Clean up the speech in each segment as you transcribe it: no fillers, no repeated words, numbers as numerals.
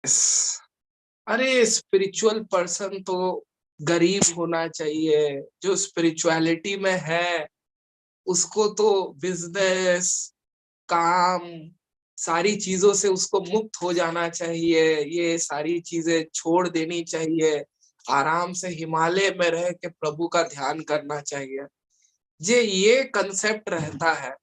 Yes. अरे spiritual person तो गरीब होना चाहिए, जो स्पिरिचुअलिटी में है उसको तो बिजनेस, काम, सारी चीजों से उसको मुक्त हो जाना चाहिए, ये सारी चीजें छोड़ देनी चाहिए, आराम से हिमालय में रह के प्रभु का ध्यान करना चाहिए। ये कंसेप्ट रहता है।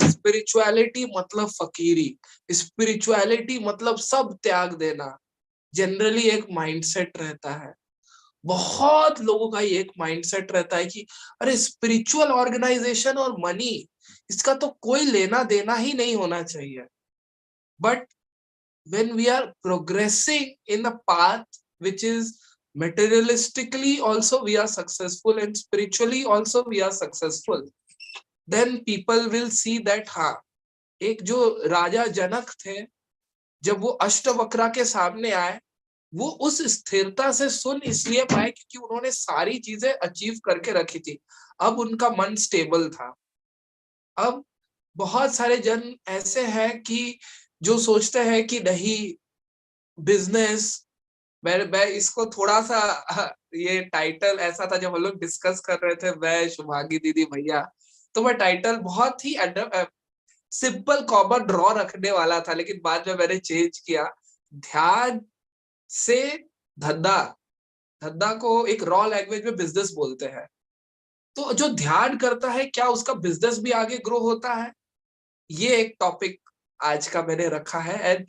स्पिरिचुअलिटी मतलब फकीरी, स्पिरिचुअलिटी मतलब सब त्याग देना, जनरली एक माइंडसेट रहता है। बहुत लोगों का ये एक माइंडसेट रहता है कि अरे स्पिरिचुअल ऑर्गेनाइजेशन और मनी, इसका तो कोई लेना देना ही नहीं होना चाहिए। But when we are progressing in the path which is materialistically also we are successful and spiritually also we are successful, then people will see that हाँ, एक जो राजा जनक थे, जब वो अष्टवक्रा के सामने आए, वो उस स्थिरता से सुन इसलिए पाए क्योंकि उन्होंने सारी चीजें अचीव करके रखी थी। अब उनका मन स्टेबल था। अब बहुत सारे जन ऐसे हैं कि जो सोचते हैं कि नहीं, बिजनेस, मैं इसको थोड़ा सा ये टाइटल ऐसा था जब हम लोग डिस्कस कर रहे थे, मैं शुभांगी दीदी भैया, तो मैं टाइटल बहुत ही सिंपल कॉमन ड्रॉ रखने वाला था, लेकिन बाद में मैंने चेंज किया। ध्यान से धंधा, धंधा को एक रॉ लैंग्वेज में बिजनेस बोलते हैं। तो जो ध्यान करता है क्या उसका बिजनेस भी आगे ग्रो होता है? ये एक टॉपिक आज का मैंने रखा है। एंड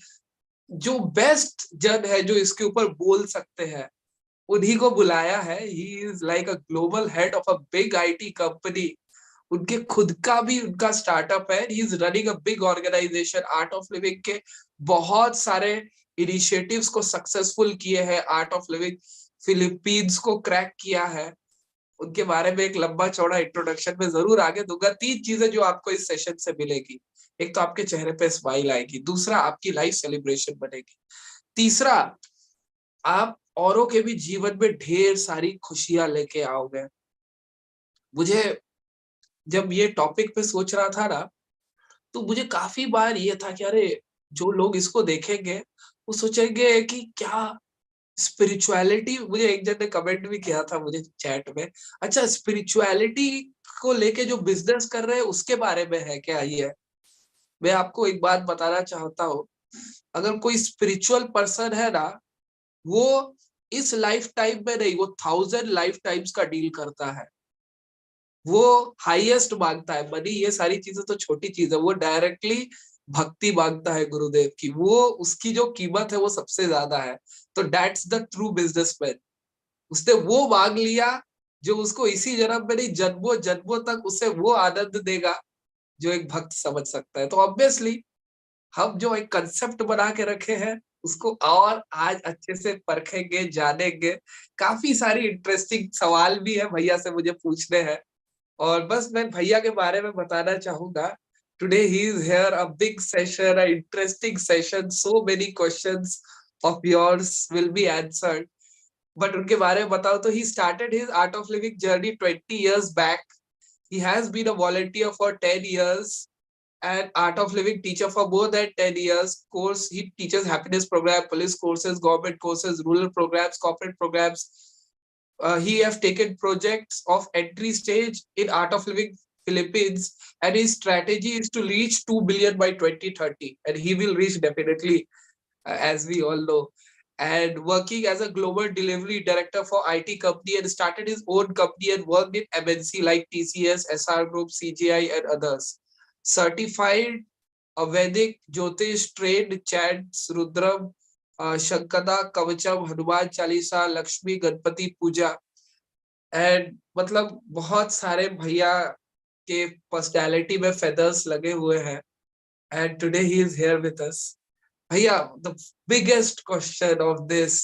जो बेस्ट जन है जो इसके ऊपर बोल सकते हैं, उन्हीं को बुलाया है। He is like a global head of a big IT company. उनके खुद का भी उनका स्टार्टअप है। He is running a big organization. Art of Living के बहुत सारे इनिशिएटिव्स को सक्सेसफुल किए हैं। आर्ट ऑफ लिविंग फिलीपींस को क्रैक किया है। उनके बारे में एक लंबा चौड़ा इंट्रोडक्शन में जरूर आगे दूंगा। 3 चीजें जो आपको इस सेशन से मिलेगी, एक तो आपके चेहरे पे स्माइल आएगी, दूसरा आपकी लाइफ सेलिब्रेशन बनेगी, तीसरा आप औरों के भी जीवन में ढेर सारी खुशियां लेके आओगे। मुझे जब ये टॉपिक पे सोच रहा था ना, तो मुझे काफी बार ये था कि अरे जो लोग इसको देखेंगे वो सोचेंगे कि क्या स्पिरिचुअलिटी, मुझे एक जन ने कमेंट भी किया था मुझे चैट में, अच्छा स्पिरिचुअलिटी को लेके जो बिजनेस कर रहे हैं उसके बारे में है क्या ये? मैं आपको एक बात बताना चाहता हूँ, अगर कोई स्पिरिचुअल पर्सन है ना, वो इस लाइफ टाइम में नहीं, वो 1000 लाइफ टाइम्स का डील करता है। वो हाईएस्ट मांगता है मनी, ये सारी चीजें तो छोटी चीज है, वो डायरेक्टली भक्ति मांगता है गुरुदेव की, वो उसकी जो कीमत है वो सबसे ज्यादा है। तो दैट्स द ट्रू बिजनेसमैन। उसने वो मांग लिया जो उसको इसी जन्म में नहीं, जन्मों जन्मों तक उसे वो आनंद देगा जो एक भक्त समझ सकता है। तो ऑब्वियसली हम जो एक कंसेप्ट बना के रखे हैं उसको और आज अच्छे से परखेंगे, जानेंगे। काफी सारी इंटरेस्टिंग सवाल भी है भैया से मुझे पूछने हैं, और बस मैं भैया के बारे में बताना चाहूंगा। Today he is here, a big session, a interesting session, so many questions of yours will be answered. But उनके बारे में बताओ तो he started his art of living journey 20 years back. He has been a volunteer for 10 years and art of living teacher for more than 10 years. Course, he teaches happiness program, police courses, government courses, rural programs, corporate programs. He have taken projects of entry stage in art of living Philippines, and his strategy is to reach 2 billion by 2030, and he will reach definitely, as we all know. And working as a global delivery director for IT company, and started his own company and worked in MNC like TCS, SR Group, CGI, and others. Certified Vedic Jyotish, trained chants, Rudram, शंकदा, Kavacham, Hanuman Chalisa, Lakshmi Ganapati puja. And मतलब बहुत सारे भैया के personality में feathers लगे हुए हैं। And today he is here with us. भैया, the biggest question of this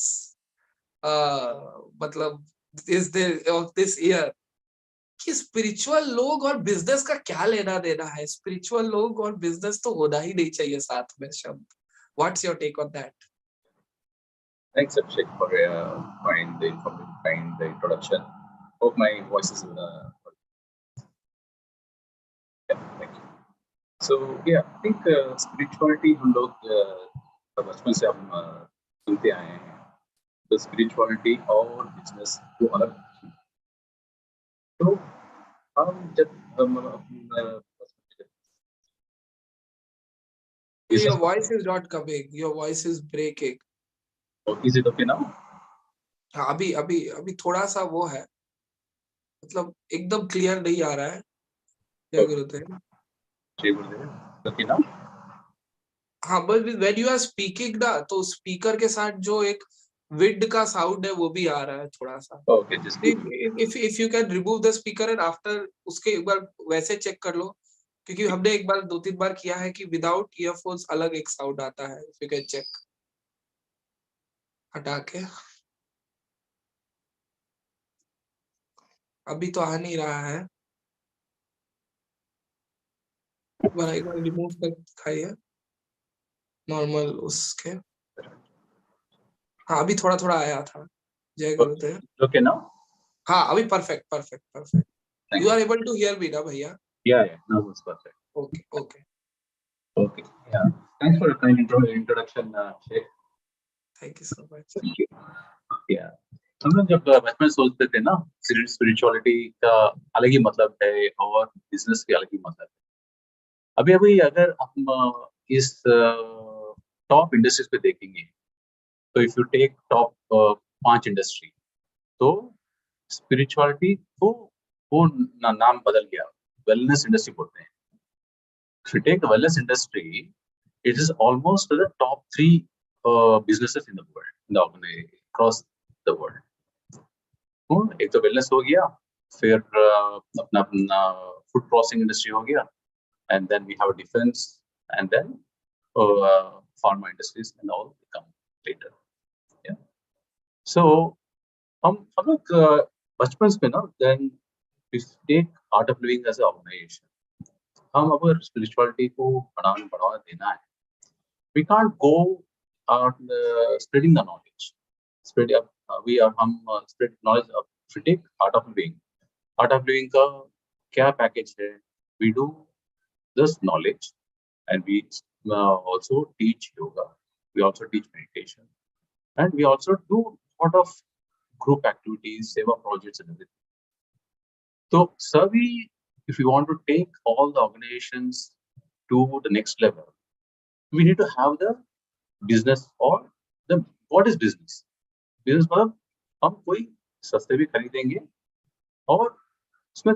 मतलब इज ऑफ दिस ईयर, कि स्पिरिचुअल लोग और बिजनेस का क्या लेना देना है? स्पिरिचुअल लोग और बिजनेस तो होना ही नहीं चाहिए साथ में शब्द। What's your take on that? Thanks, Abhishek, for kind the introduction. Hope my voice is yeah, thank you. So yeah, I think spirituality हम लोग बचपन से हम सुनते आए हैं, तो स्पिरिचुअलिटी और बिजनेस को अलग। तो हम जब Your voice is not coming. Your voice is breaking. Is it okay now? हाँ, अभी अभी अभी थोड़ा सा वो है, मतलब एकदम क्लियर नहीं आ रहा है। क्या गुरुदेव? Shri Gurudev, okay now? हाँ, बस व्हेन यू आर स्पीकिंग ना, तो स्पीकर के साथ जो एक विंड का साउंड है वो भी आ रहा है थोड़ा सा। Okay, just if you can remove the speaker and after उसके एक बार वैसे चेक कर लो, क्योंकि हमने एक बार 2-3 बार किया है कि विदाउट ईयरफोन्स अलग एक साउंड आता है। इफ यू कैन चेक हटा के। अभी तो आ नहीं रहा है, एक बार रिमूव कर दिखाइए नॉर्मल उसके। हाँ, अभी थोड़ा थोड़ा आया था। जय गुरुदेव। Okay now? हाँ, अभी perfect perfect perfect. You are able to hear me ना भैया? Yeah now it's perfect. Okay okay okay, yeah thanks for kind introduction Sheikh. Thank you so much. Thank you. Yeah हम लोग जब बचपन में सोचते थे ना, स्पिरिचुअलिटी का अलग ही मतलब है और बिजनेस के अलग ही मतलब है। अभी अभी अगर हम इस टॉप इंडस्ट्रीज पे देखेंगे, तो if you take top 5 industry, तो स्पिरिचुअलिटी को वो नाम बदल गया, वेलनेस इंडस्ट्री बोलते हैं। If you take the wellness industry, it is almost the top 3 businesses in the world, across the world. एक तो वेलनेस हो गया, फिर अपना अपना फूड प्रोसेसिंग इंडस्ट्री हो गया, and then we have defense, and then pharma industries and all come later. Yeah. So हम लोग बचपन में ना, then we take art of living as an organization. हम अगर स्पिरिचुअलिटी को बढ़ावा देना है, we can't go on spreading the knowledge. Spread spread knowledge of critic art of living. Art of living का क्या पैकेज है? We do this knowledge, and we also teach yoga. We also teach meditation, and we also do lot of group activities, seva projects, and everything. So, Sadhvi, if you want to take all the organizations to the next level, we need to have the business, or the what is business? Business मतलब हम कोई सस्ते भी खरीदेंगे और उसमें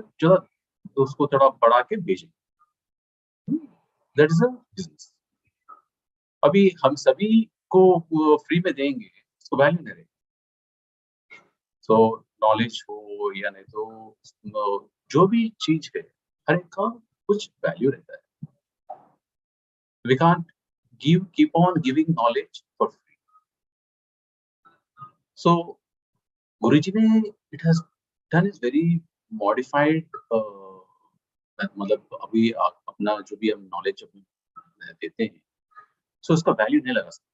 उसको थोड़ा बढ़ा के बेचेंगे। That is a business. अभी हम सभी को फ्री में देंगे, उसको वैल्यू नहीं रहेगी। सो नॉलेज हो या नहीं, तो जो भी चीज है, हर एक का कुछ वैल्यू रहता है। We can't keep on giving knowledge for free. So Guruji ने it has done is very modified, मतलब अभी अपना जो भी हम नॉलेज देते हैं, सो उसका वैल्यू नहीं लगा सकते।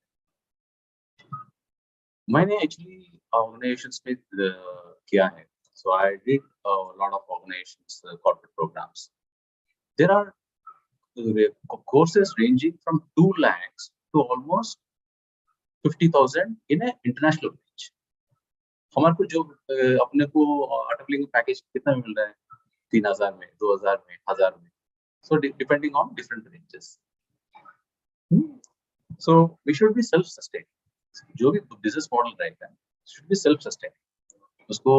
मैंने एक्चुअली ऑर्गेनाइजेशंस में किया है, so I did lot of organisations corporate programmes. There are courses ranging from 2 lakhs to almost 50,000 in an international range. हमारे को जो अपने को आर्ट ऑफ लिविंग पैकेज कितना मिल रहा है? 3,000 में, 2,000 में, 1,000 में, so depending on different ranges. So we should be self-sustaining. जो भी बिजनेस मॉडल रहेगा, should be self-sustaining. उसको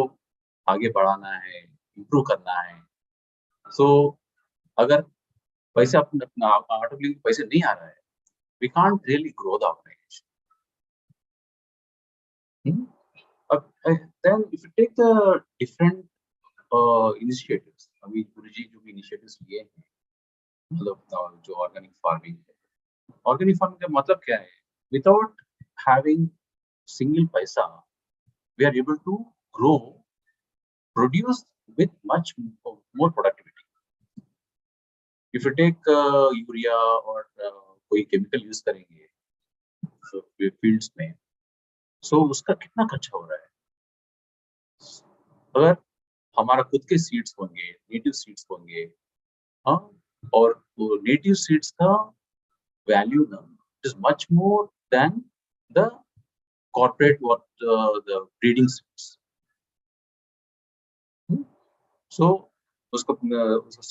आगे बढ़ाना है, इम्प्रूव करना है। So अगर पैसे अपना आर्ट ऑफ लिविंग पैसे नहीं आ रहा है, we can't really grow the organization. Then if you take the different initiatives, अभी गुरुजी जो भी initiatives लिए हैं, मतलब जो ऑर्गेनिक फार्मिंग है, ऑर्गेनिक फार्मिंग का मतलब क्या है? विदाउट हैविंग सिंगल पैसा, we are able to grow, produce with much more productivity. If you take urea और कोई केमिकल यूज करेंगे फील्ड्स में, सो उसका कितना खर्चा हो रहा है? अगर हमारा खुद के सीड्स होंगे, नेटिव सीड्स होंगे, हाँ, और नेटिव सीड्स का वैल्यू ना is much more than the corporate or the breeding seeds. So उसको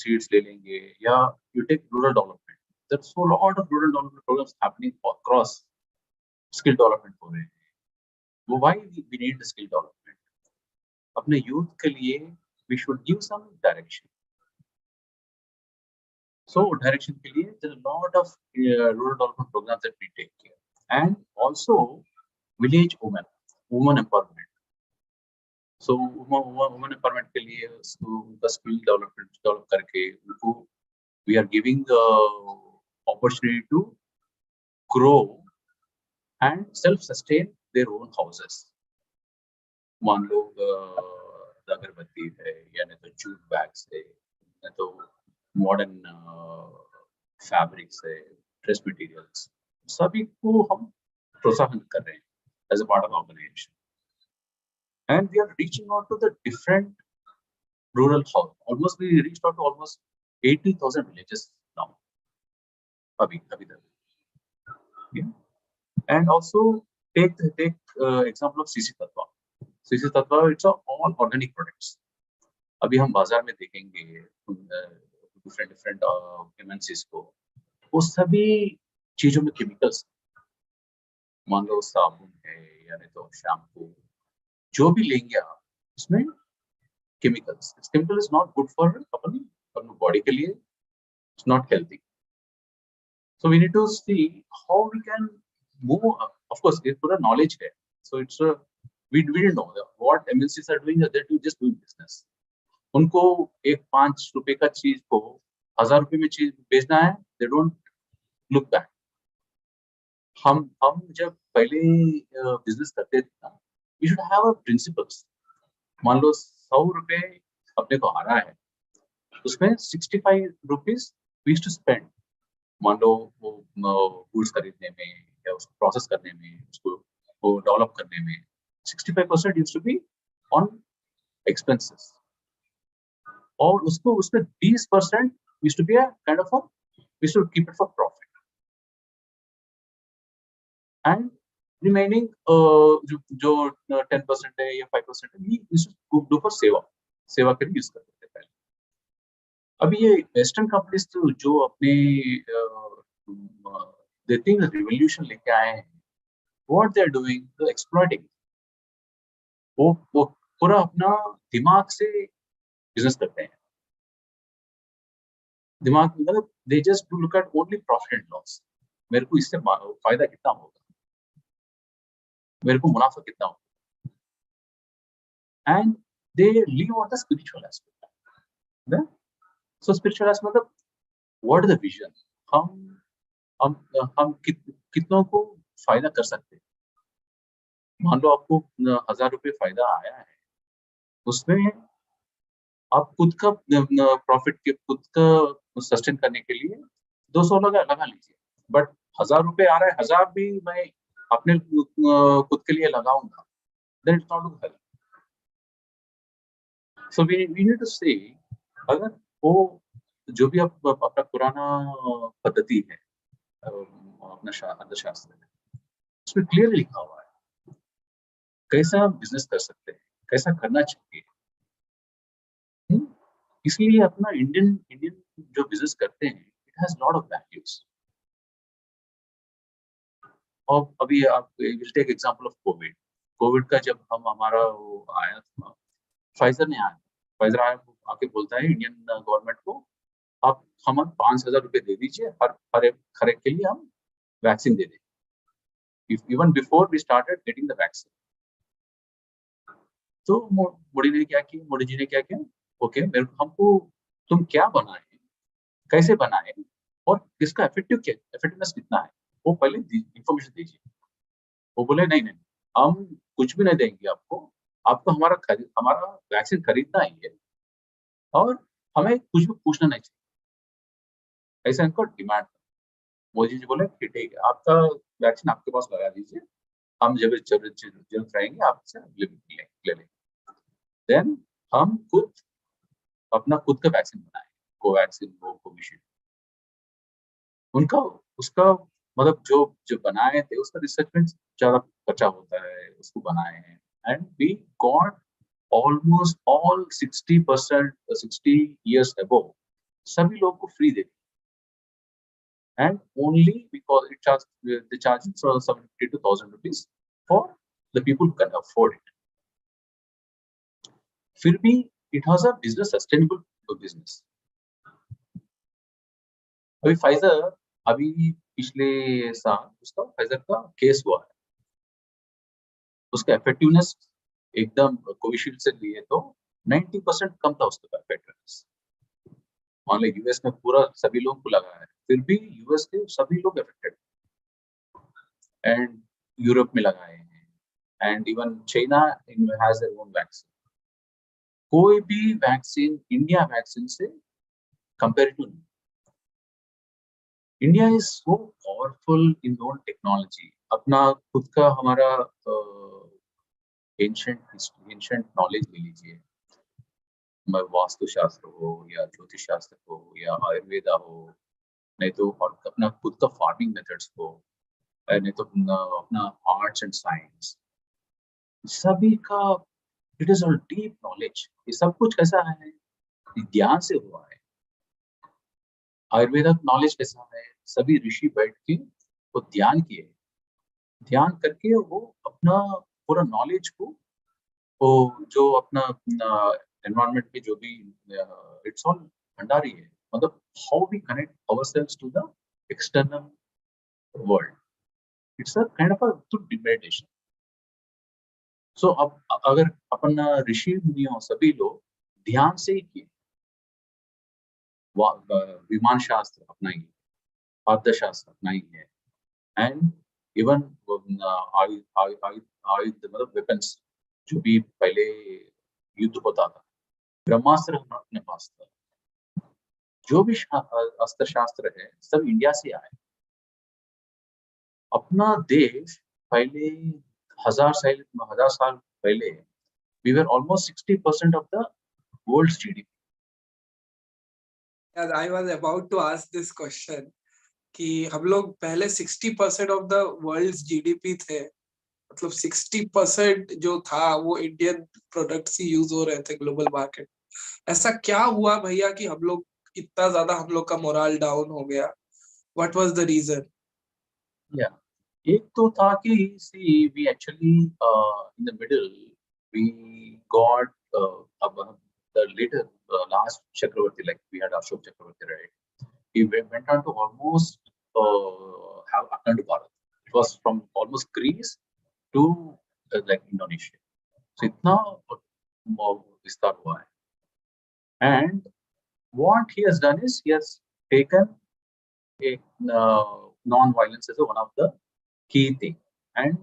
seeds ले लेंगे, या you take rural development. There's a lot of rural development programs happening across. skill development हो रहे हैं. Why we need the skill development? अपने youth के लिए we should give some direction. So direction के लिए there are a lot of rural development programs that we take care, and also village women empowerment. So women empowerment के लिए उनका skill development develop करके उनको we are giving the opportunity to grow and self-sustain their own houses. मान लो अगरबत्ती है, या नहीं तो जूट बैग्स है, नहीं तो मॉडर्न फैब्रिक्स है, ड्रेस मटेरियल्स, सभी को हम प्रोत्साहन कर रहे हैं as a part of organization. And we are reaching out to the different rural house. Almost we reached out to almost 80,000 villages now अभी तक. And also take example of CC Tattva. CC Tattva, it's all organic products. अभी हम बाजार में देखेंगे different MNCs को, वो सभी चीजों में केमिकल्स. मान लो साबुन है या नहीं तो शैम्पू, जो भी लेंगे आप उसमें chemicals. Chemical is not good for अपनी बॉडी के लिए, it's not healthy. So we need to see how we can move. Of course, it's पूरा knowledge है. So it's we didn't know what MNCs are doing. They're just doing business. उनको एक 5 रुपए का चीज को 1000 रुपए में चीज बेचना है. They don't look back. हम जब पहले बिजनेस करते थे ना, we should have a principles. मान लो 100 रुपए अपने को आ रहा है, उसमें 65 rupees we used to spend. मान लो वो गुड्स खरीदने में या उसको प्रोसेस करने में, उसको वो डेवलप करने में 65% used to be on expenses, और उसको उसमें 20% used to be a kind of we used to keep it for profit, and remaining जो 10% है या 5% है, we used to do for सेवा के लिए यूज करते थे पहले. अभी ये वेस्टर्न कंपनीज जो अपने देती हैं रिवोल्यूशन लेके आए हैं, what they are doing, the exploiting. वो पूरा अपना दिमाग से बिजनेस करते हैं. दिमाग मतलब they just do look at only profit and loss. मेरे को इससे फायदा कितना होगा, मेरे को मुनाफा कितना होगा, and they leave on the spiritual aspect. So spiritual aspect मतलब what is the vision? हम कितनों को फायदा कर सकते हैं. मान लो आपको 1000 रुपए फायदा आया है, उसमें आप खुद का प्रॉफिट के खुद का सस्टेन करने के लिए 200 लगा लीजिए, बट 1000 रुपए आ रहा है, 1000 भी मैं अपने खुद के लिए लगाऊंगा, then it's not good. So we need to say, अगर वो जो भी अपना पुराना पद्धति है, अपना अर्थशास्त्र है, उसमें क्लियरली लिखा हुआ है कैसा बिजनेस कर सकते हैं, कैसा करना चाहिए. इसलिए अपना इंडियन जो बिजनेस करते हैं, it has lot of values. और अभी आप will take example of COVID का जब हमारा वो आया था, फाइजर आया आके बोलता है इंडियन गवर्नमेंट को, आप हम 5,000 रुपए दे दीजिए, हर एक के लिए हम वैक्सीन दे दें, even before we started getting the vaccine. तो मोदी जी ने क्या किया, ओके हमको तुम क्या बनाए, कैसे बनाए, और इसका इफेक्टिवनेस कितना है, वो पहले इंफॉर्मेशन दीजिए. वो बोले नहीं हम कुछ भी नहीं देंगे आपको हमारा वैक्सीन खरीदना ही है, और हमें कुछ भी पूछना नहीं चाहिए. ऐसा इनको डिमांड. मोदी जी बोले ठीक है, आपका वैक्सीन आपके पास लगा दीजिए, हम जब जरूरत रहेंगे आपसे ले लेंगे. देन हम अपना खुद का वैक्सीन बनाए, कोवैक्सीन हो, कोविशील्ड. उसका मतलब जो बनाए थे उसका रिसर्च में ज्यादा खर्चा होता है, उसको बनाए हैं, and we got almost all 60%, 60 years above, सभी लोग को free they, and only because it charge, they charge 72,000 rupees for the people who can afford it. फिर भी it was a business sustainable business. अभी फाइजर, अभी पिछले साल उसका फाइजर का केस हुआ है, उसका इफेक्टिवनेस एकदम कोविशील्ड से लिए तो 90% कम था उसका इफेक्टिवनेस। मान लो यूएस में पूरा सभी लोग को लगा है, फिर भी यूएस के सभी लोग अफेक्टेड, एंड यूरोप में लगाए हैं, and even China has their own vaccine. कोई भी वैक्सीन इंडिया वैक्सीन से कंपैरेटिव नहीं। India is so powerful in own technology. अपना खुद का हमारा एंशिएंट नॉलेज ले लीजिए, वास्तुशास्त्र हो या ज्योतिष शास्त्र हो या आयुर्वेदा हो, नहीं तो और अपना खुद का फार्मिंग मेथड्स हो, नहीं तो अपना आर्ट्स एंड साइंस, सभी का it is all deep knowledge. ये सब कुछ कैसा है, ज्ञान से हुआ है। आयुर्वेदा नॉलेज कैसा है, सभी ऋषि बैठ के वो ध्यान किए, ध्यान करके वो अपना पूरा नॉलेज को, वो जो अपना एनवायरनमेंट में जो भी इट्स ऑल भंडारी है, मतलब how we connect ourselves to the external world, it's a kind of a meditation. So अब अगर अपन ऋषि मुनियों सभी लोग ध्यान से ही किए, विमान शास्त्र अपना ही, पाद्य शास्त्र अपना ही है, एंड इवन आयुध मतलब वेपन्स जो भी पहले युद्ध होता था, ब्रह्मास्त्र अपने पास था, जो भी अस्त्र शास्त्र है सब इंडिया से आए। अपना देश पहले 1000 साल पहले we were almost 60% of the world's GDP. Yeah, I was about to ask this question कि हम लोग पहले 60% ऑफ द वर्ल्ड्स जीडीपी थे, मतलब 60% जो था वो इंडियन प्रोडक्ट्स ही यूज हो रहे थे ग्लोबल मार्केट। ऐसा क्या हुआ भैया कि हम लोग इतना ज्यादा हम लोग का मोरल डाउन हो गया? What was the reason? Yeah, एक तो था कि see we actually in the middle we got the later last Chakravarti, like we had Ashok Chakravarti, right? He went on to almost have Akhand Bharat. It was from almost Greece to like Indonesia. So इतना विस्तार हुआ है, and what he has done is he has taken a non-violence as one of the key thing, and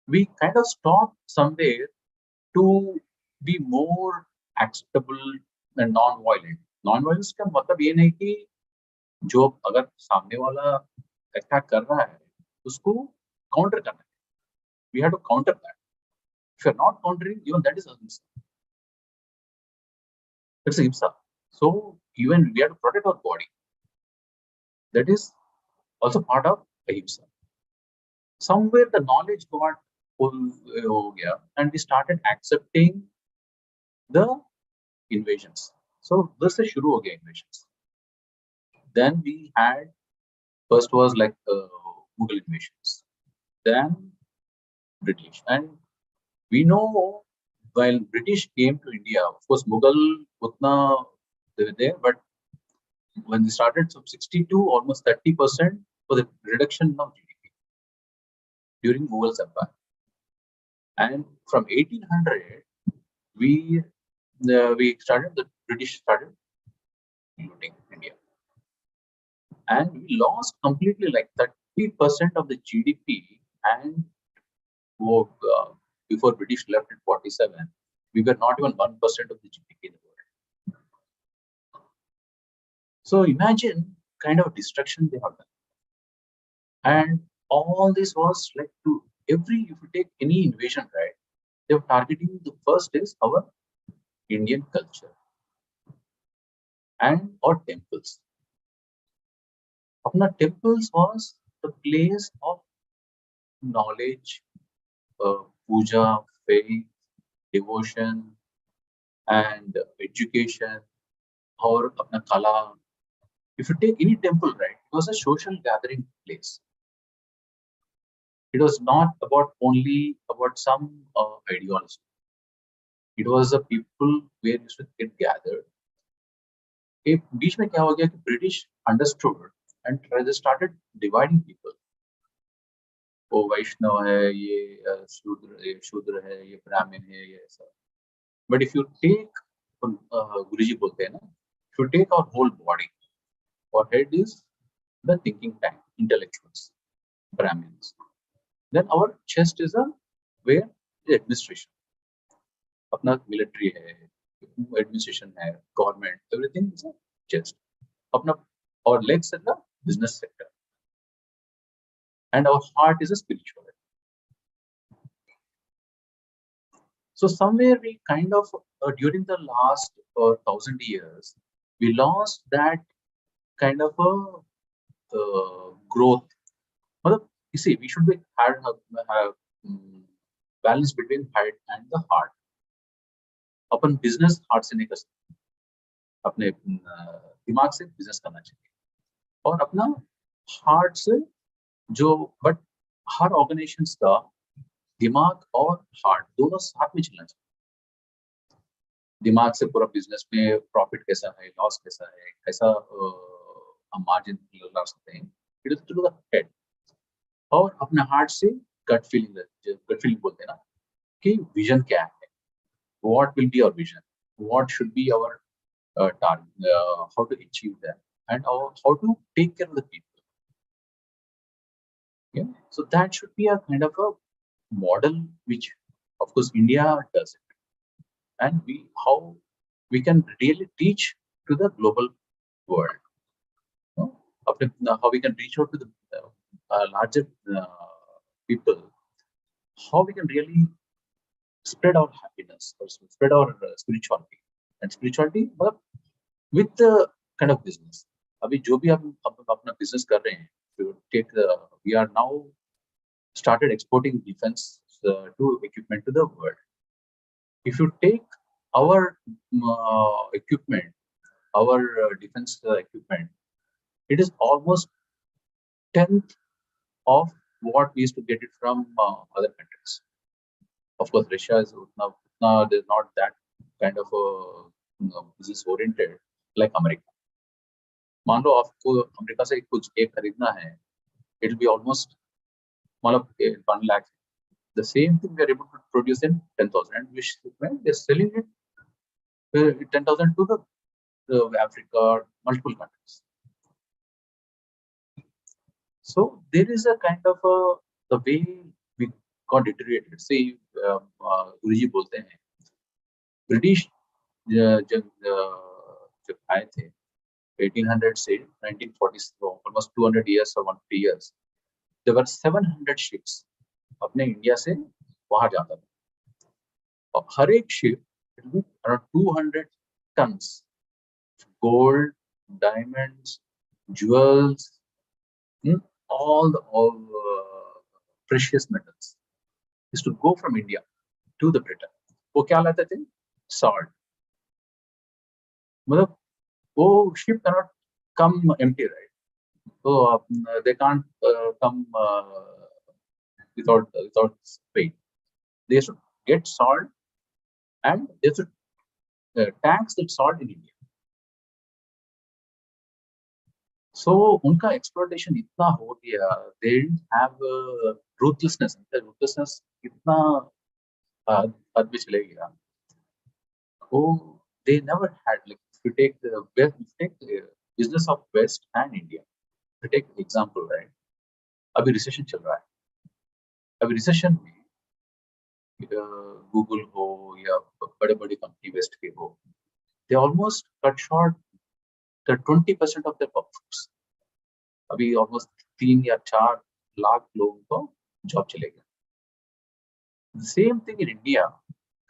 we kind of stopped somewhere to be more acceptable and non-violent. Non-violence का मतलब ये नहीं कि जो अगर सामने वाला अटैक कर रहा है उसको काउंटर करना है, we have to counter that. If you are not countering, even that is ahimsa. That's ahimsa. So even we have to protect our body. That is also part of ahimsa. Somewhere the knowledge got full हो गया, and we started accepting the invasions. So this is शुरू हो गया invasions. Then we had, first was like Mughal invasions, then British, and we know while British came to India, of course Mughal utna they were there, but when they started, so 62 almost 30% for the reduction of GDP during Mughal Empire, and from 1800 we started, the British started looting India, and we lost completely like 30% of the GDP, and before British left in 47, we were not even 1% of the GDP in the world. So imagine kind of destruction they have done, and all this was like to every, if you take any invasion, right, they were targeting, the first is our Indian culture and our temples. Apna temples was the place of knowledge, puja, faith, devotion, and education, or apna kala. If you take any temple, right, it was a social gathering place. It was not about only about some ideology. It was the people where you should get gathered. एक बीच में क्या हो गया कि British understood and they started dividing people. वो वैष्णव है, ये शूद्र है, ये ब्राह्मण है, ये ऐसा. But if you take, गुरुजी बोलते हैं ना, if you take our whole body, our head is the thinking tank, intellectuals, Brahmins. Then our chest is a where the administration. अपना military है, administration है, government, everything is a chest. अपना our legs is the business sector, and our heart is a spiritual. So somewhere we kind of during the last 1,000 years we lost that kind of a growth. You see, we should be have balance between head and the heart. Upon business heart से नहीं कर सकते, अपने दिमाग से business करना चाहिए, और अपना हार्ट से जो, बट हर ऑर्गेनाइजेशंस का दिमाग और हार्ट दोनों साथ में चलना चाहिए. दिमाग से पूरा बिजनेस में प्रॉफिट कैसा है, लॉस कैसा है, कैसा हम मार्जिन ला सकते हैं, it is to the head. और अपने हार्ट से गट फीलिंग बोलते हैं ना, कि विजन क्या है, what will be our vision, what should be our target, how to achieve that, and how to take care of the people. Yeah, so that should be a kind of a model which of course India does it, and how we can really teach to the global world, how we can reach out to the larger people, how we can really spread our happiness or spread our spirituality, and spirituality with the kind of business. अभी जो भी हम अपना business कर रहे हैं, we are now started exporting defense to equipment to the world. If you take our equipment, our defense equipment, it is almost 10th of what we used to get it from other countries. Of course, Russia is there's not that kind of business oriented like America. मान लो आपको America से कुछ एक खरीदना है, it will be almost 1 lakh. The same thing we are able to produce in 10,000, and which they're selling it 10,000 to the Africa, multiple countries. So there is a kind of the way we got deteriorated. See, गुरुजी बोलते हैं British जब आए थे 1800 से 1940, almost 200 years or 150 years, there were 700 ships अपने India से वहां जाता था, और हर एक ship around 200 tons gold, diamonds, jewels, all precious metals is to go from India to the Britain. वो क्या लाते थे? Salt. मतलब वो ship cannot come empty, right? So they can't come without weight. They should get salt, and they should tax that salt in India. So उनका exploitation इतना हो गया, they didn't have ruthlessness. The ruthlessness इतना हद में चले गया. Oh, they never had, like, if you take the business of West and India, if you take example, right? अभी recession चल रहा है. अभी recession में Google हो या बड़े कंपनी वेस्ट के हो, they almost cut short the 20% of their workforce. अभी almost 3 या 4 लाख लोगों को जॉब चले गए. The same thing in India,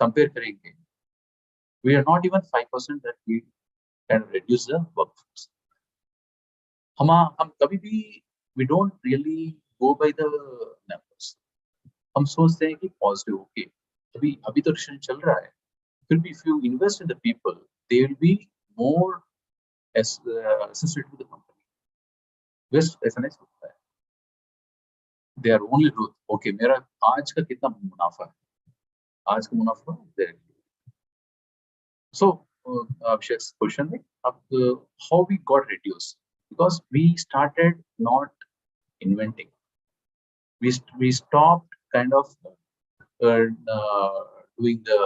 compare करेंगे, we are not even 5% that we can reduce the workforce. हम कभी भी we don't really go by the numbers. हम सोचते हैं कि पॉजिटिव ओके अभी तो रिलेशन चल रहा है, फिर भी if you invest in the people they will be more associated with the company. West ऐसा नहीं सोचता है, they are only growth. Okay मेरा आज का कितना मुनाफा है, आज का मुनाफा दे। So Abhishek's question है अब how we got reduced because we started not inventing, we stopped kind of doing the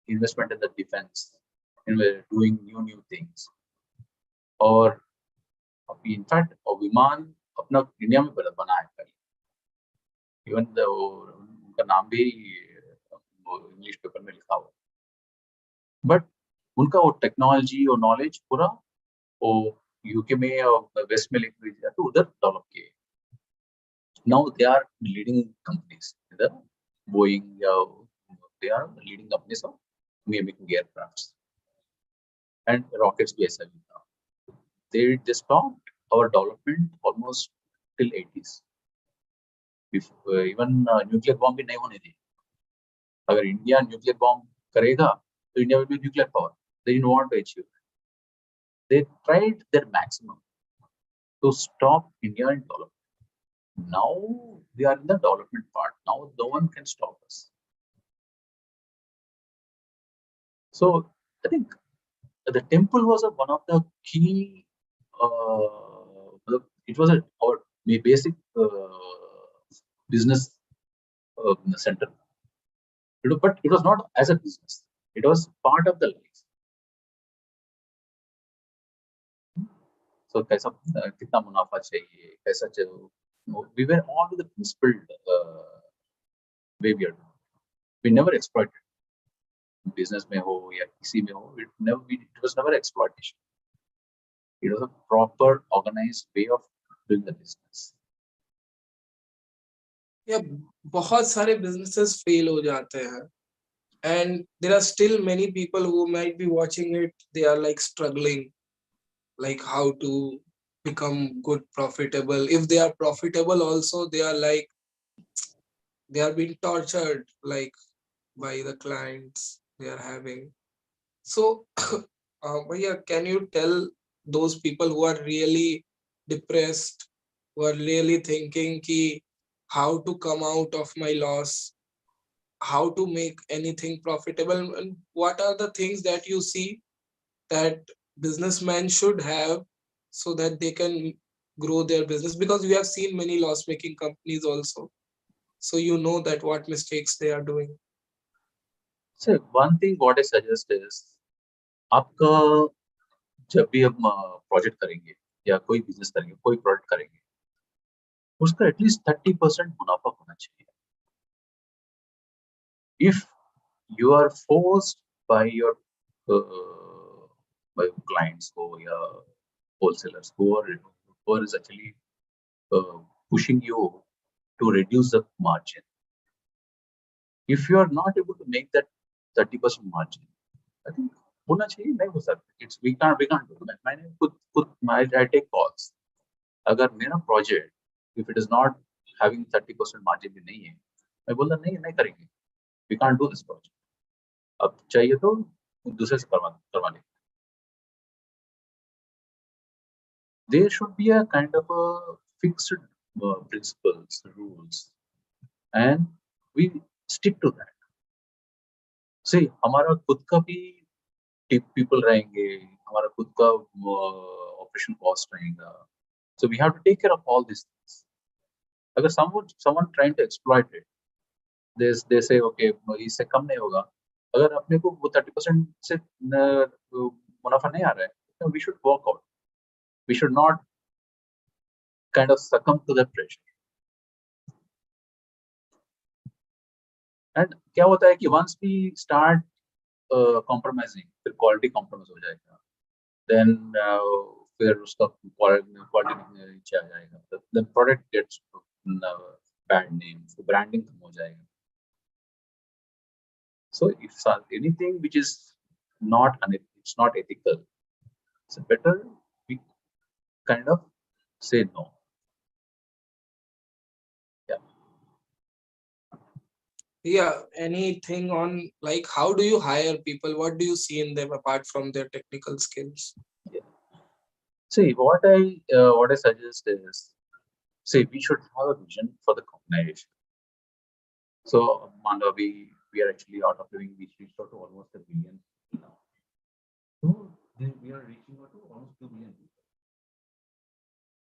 investment in the defense and we're doing new things और अभी इनफैक्ट विमान अपना इंडिया में बना है पहले, इवन उनका नाम भी इंग्लिश पेपर में लिखा हुआ, बट उनका वो टेक्नोलॉजी और नॉलेज पूरा वो यूके में और वेस्ट में लेकर गया तो उधर डेवलप किए। Now they are leading companies, the Boeing, they are leading companies of making aircrafts and rockets भी ऐसा भी था। They stopped our development almost till 80s. Even nuclear bomb भी नहीं होने दी। अगर इंडिया न्यूक्लियर बॉम्ब करेगा तो India will be nuclear power. They didn't want to achieve that. They tried their maximum to stop India in development. Now we are in the development part. Now no one can stop us. So I think the temple was one of the key. It was our basic business center. But it was not as a business. It was part of the life. So कैसा कितना मुनाफा चाहिए, कैसा चाहिए. We were all with the principled way we are doing. We never exploited. Business में हो या किसी में हो, it was never exploitation. It was a proper organized way of doing the business. या बहुत सारे businesses fail हो जाते हैं and there are still many people who might be watching it, they are like struggling like how to become good profitable. If they are profitable also, they are like they are being tortured like by the clients they are having. So Bhaiya, can you tell those people who are really depressed, who are really thinking ki how to come out of my loss, how to make anything profitable, and what are the things that you see that businessmen should have so that they can grow their business? Because we have seen many loss making companies also, so you know that what mistakes they are doing. So one thing what I suggest is आपका जब भी हम project करेंगे या कोई business करेंगे, कोई product करेंगे, उसका एटलीस्ट 30% मुनाफा होना चाहिए. If you are forced by your clients or your wholesalers who are is actually pushing you to reduce the margin, if you are not able to make that 30% margin, I think होना चाहिए, नहीं हो सकता. It's we can't do. मैंने खुद I take calls. अगर मेरा project if it is not having 30% margin भी नहीं है, मैं बोलता नहीं करेंगे. We can't do this project. अब चाहिए तो दूसरे से करवा लेंगे. There should be a kind of a fixed principles, rules, and we stick to that. See, हमारा खुद का भी people रहेंगे, हमारा खुद का operation cost रहेगा. So we have to take care of all these things. अगर someone trying to exploit it, they say okay इससे कम नहीं होगा. अगर अपने को वो 30% से मुनाफा नहीं आ रहा है, we should walk out. We should not kind of succumb to the pressure. And क्या होता है कि once we start compromising, फिर quality compromise हो जाएगा. Then फिर उसका quality नीचे आ जाएगा. The product gets bad name, so branding कम हो जाएगा. So if anything which is not it's not ethical, it's better we kind of say no. Yeah. Yeah, anything on like how do you hire people? What do you see in them apart from their technical skills? Yeah. See, what I suggest is, see, we should have a vision for the organization. So, Manda, we are actually out of doing, we reached out to almost 1 billion people now. So, then we are reaching out to almost 2 billion people.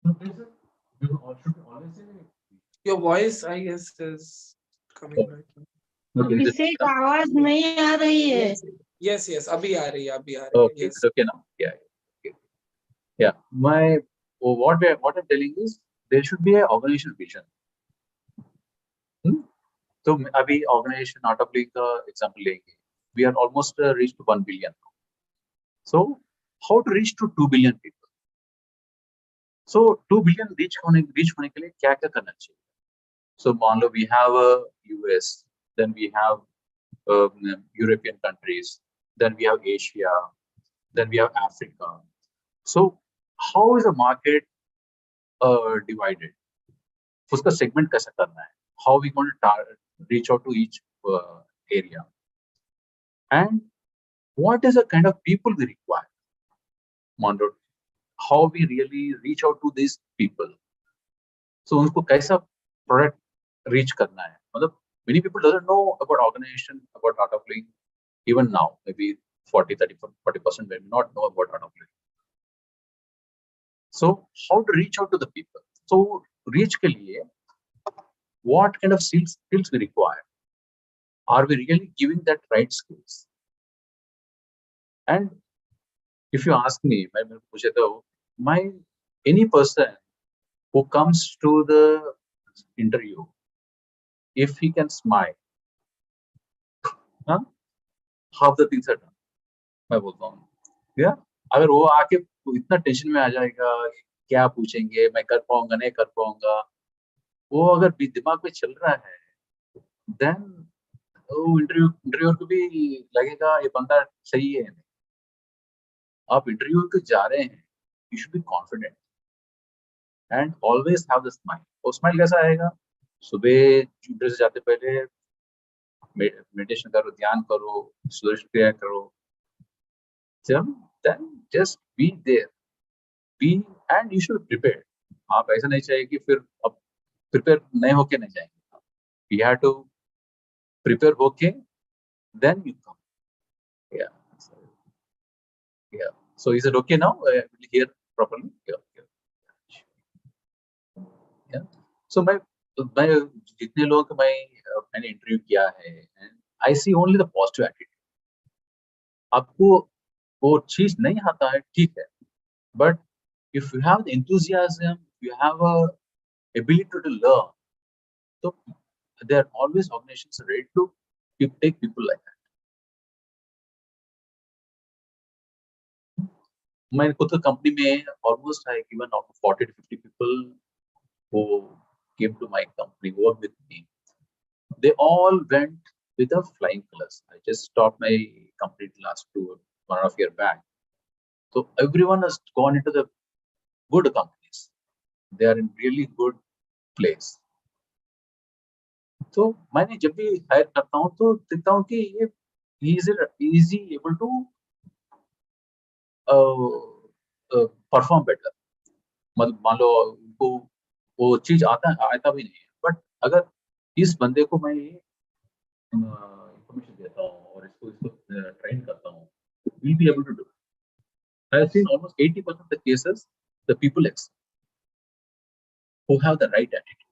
So, there's a, should always say, Your voice, I guess, is coming right now. okay, अभिषेक आवाज नहीं आ रही है. Yes, अभी आ रही है, अभी आ रही है. okay, Yes. it's okay now. Yeah, okay. Yeah. What I'm telling is there should be an organizational vision. So अभी organization out of league का example लेंगे. We are almost reached to 1 billion. So how to reach to 2 billion people? So 2 billion reach होने के लिए क्या क्या करना चाहिए? So मान लो we have a US, then we have European countries, then we have Asia, then we have Africa. So how is the market divided? उसका segment कैसा करना है? How we going to reach out to each area? And what is the kind of people we require? Mondo, how we really reach out to these people? So उनको कैसा product reach करना है? मतलब many people doesn't know about organization, about art of living. Even now, maybe 40% may not know about art of living. So how to reach out to the people? So reach के लिए what kind of skills we require? Are we really giving that right skills? And if you ask me, any person who comes to the interview, if he can smile, half the things are done. मैं बोलता हूँ, yeah? अगर वो आके इतना tension में आ जाएगा, क्या पूछेंगे, मैं कर पाऊंगा नहीं कर पाऊंगा, वो अगर दिमाग में चल रहा है, then इंटरव्यूअर को भी लगेगा ये बंदा सही है नहीं. आप इंटरव्यू के जा रहे हैं, you should be confident and always have the smile. और स्माइल कैसा आएगा? सुबह इंटरव्यू से जाते पहले मेडिटेशन करो, ध्यान करो, सुदर्शन क्रिया करो. Then just be there, and you should prepare. आप ऐसा नहीं चाहिए कि फिर अब प्रिपेयर नहीं होके नहीं जाएंगे. You have to prepare होके, then you come. Yeah. So is it okay now? Will you hear properly? Yeah. So मैं जितने लोग मैंने इंटरव्यू किया है, I see only the positive attitude. आपको वो चीज नहीं आता है, ठीक है, but if you have the enthusiasm, you have a ability to learn, so there are always organizations ready to take people like that. मैं खुद कंपनी में almost I given out 40 to 50 people who came to my company, work with me. They all went with a flying colors. I just stopped my company last 1.5 years back. So everyone has gone into the good companies. They are in really good place. तो मैंने जब भी higher करता हूँ तो देखता हूँ कि ये easy able to perform better. मतलब मान लो उनको वो चीज आता भी नहीं है, बट अगर इस बंदे को मैं इंफॉर्मेशन देता हूँ और इसको ट्रेन करता हूँ, we'll be able to do it. I have seen almost 80% of the cases, the people who have the right attitude.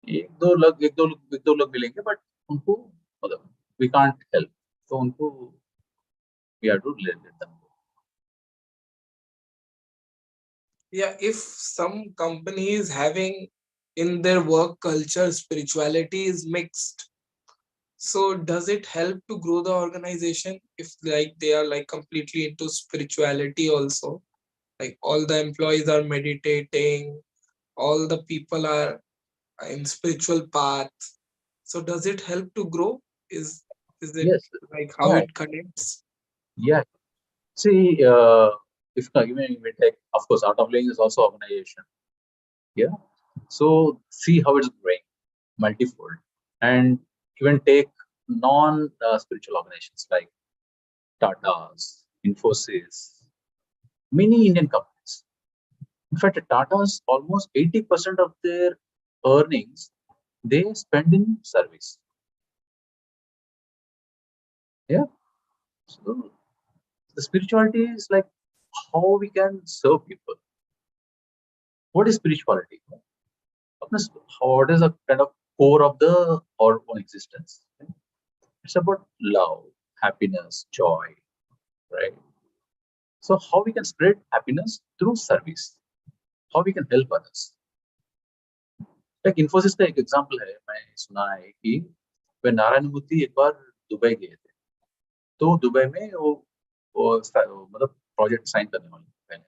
एक दो लोग मिलेंगे, बट उनको मतलब we can't help, तो उनको we have to let them go. Yeah, if some company is having in their work culture spirituality is mixed, so does it help to grow the organization if like they are like completely into spirituality also, like all the employees are meditating, all the people are in spiritual path, so does it help to grow? Is it Yes. like how Yeah. it connects? Yeah. See, if we take, of course, Art of Living is also organization. Yeah. So see how it's growing. multifold. And even take non-spiritual organizations like Tata's, Infosys, many Indian companies. In fact, Tata's almost 80% of their earnings they spend in service. Yeah. So the spirituality is like how we can serve people. What is spirituality? What is a kind of core of our own existence? It's about love, happiness, joy, right? So how we can spread happiness through service? How we can help others? Like Infosys का एक example है, मैं सुना है कि वे नारायण मूर्ति एक बार Dubai गए थे, तो दुबई में वो मतलब प्रोजेक्ट साइन करने वाले पहले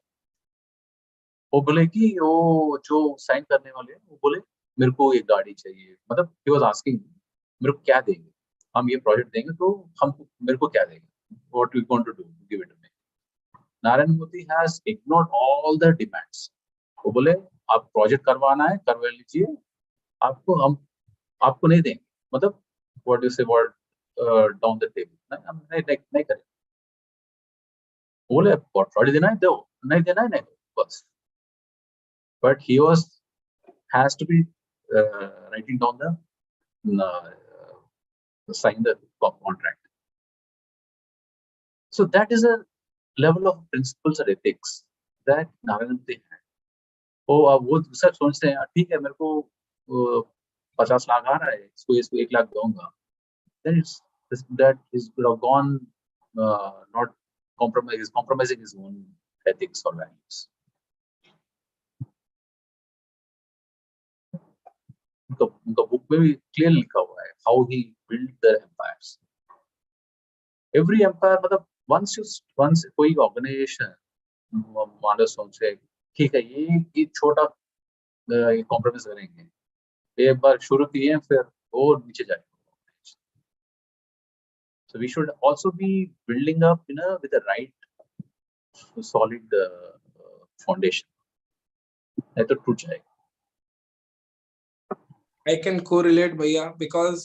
वो बोले कि वो जो साइन करने वाले हैं वो बोले मेरे को एक गाड़ी चाहिए, मतलब ही वाज आस्किंग मेरे को क्या देंगे, हम ये प्रोजेक्ट देंगे तो हम मेरे को क्या देंगे, what we want to do give it to me. Narayan Murthy has ignored all the demands. वो बोले आप प्रोजेक्ट करवाना है करवा लीजिए, हम आपको नहीं देंगे, मतलब व्हाट यू से व्हाट डाउन द टेबल, नहीं करें. बोले प्रोजेक्ट देना है दो, नहीं देना है नहीं दो बस. But he has to be writing down sign the contract. So that is a level of principles or ethics that Narayan had. वो दूसरा सोचते हैं ठीक है मेरे को 50 लाख आ रहा है, इसको 1 लाख दूंगा, then that is gone, not compromising his own ethics or values. उनका बुक में भी क्लियर लिखा हुआ है how he build the empires. Every empire मतलब वंस कोई ऑर्गेनाइजेशन मान लो सोचे ठीक है ये छोटा कॉम्प्रोमाइज करेंगे, एक बार शुरू किए फिर और नीचे जाएंगे. So we should also be building up with the right solid foundation. नहीं तो टूट जाएगा. I can correlate, bhaiya, because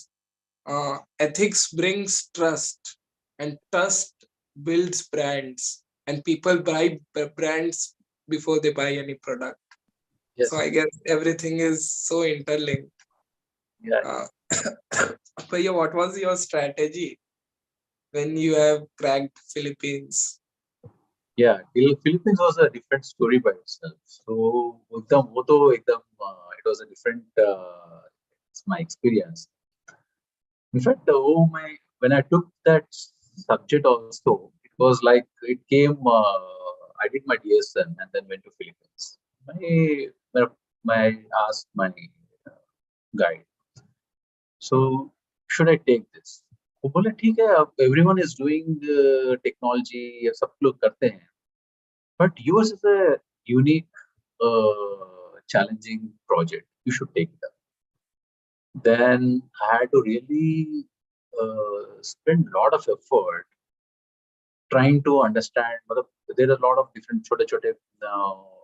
ethics brings trust, and trust builds brands, and people buy brands before they buy any product. Yes. So I guess everything is so interlinked. Yeah. Bhaiya, what was your strategy when you have cracked Philippines? Yeah, Philippines was a different story by itself. So it was a different it's my experience. In fact, when I took that subject also, it was like it came. I did my DSN and then went to Philippines. I asked my guide, so should I take this? वो बोले ठीक है, अब everyone is doing technology, सब लोग करते हैं, but yours is a unique, challenging project. You should take it up. Then I had to really spend a lot of effort trying to understand. There are a lot of different छोटे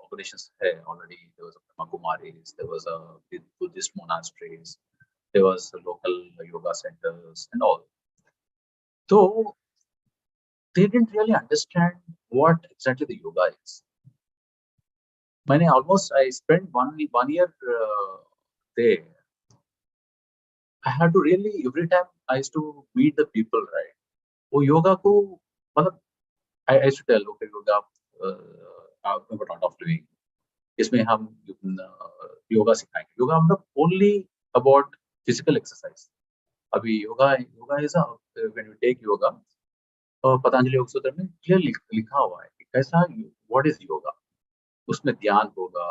organizations already. There was a Kumaris, there was a Buddhist monasteries, there was a local yoga centers and all. So they didn't really understand what exactly the yoga is. I spent one year there. I had to really, every time I used to meet the people, right? वो yoga को मतलब I used to tell, okay, yoga what art of living. इसमें हम yoga सिखाएंगे. Yoga मतलब only about physical exercise. अभी yoga is when you take yoga, Patanjali Yoga सूत्र में क्लियर लिखा हुआ है कि कैसा व्हाट इज योगा. उसमें ध्यान होगा,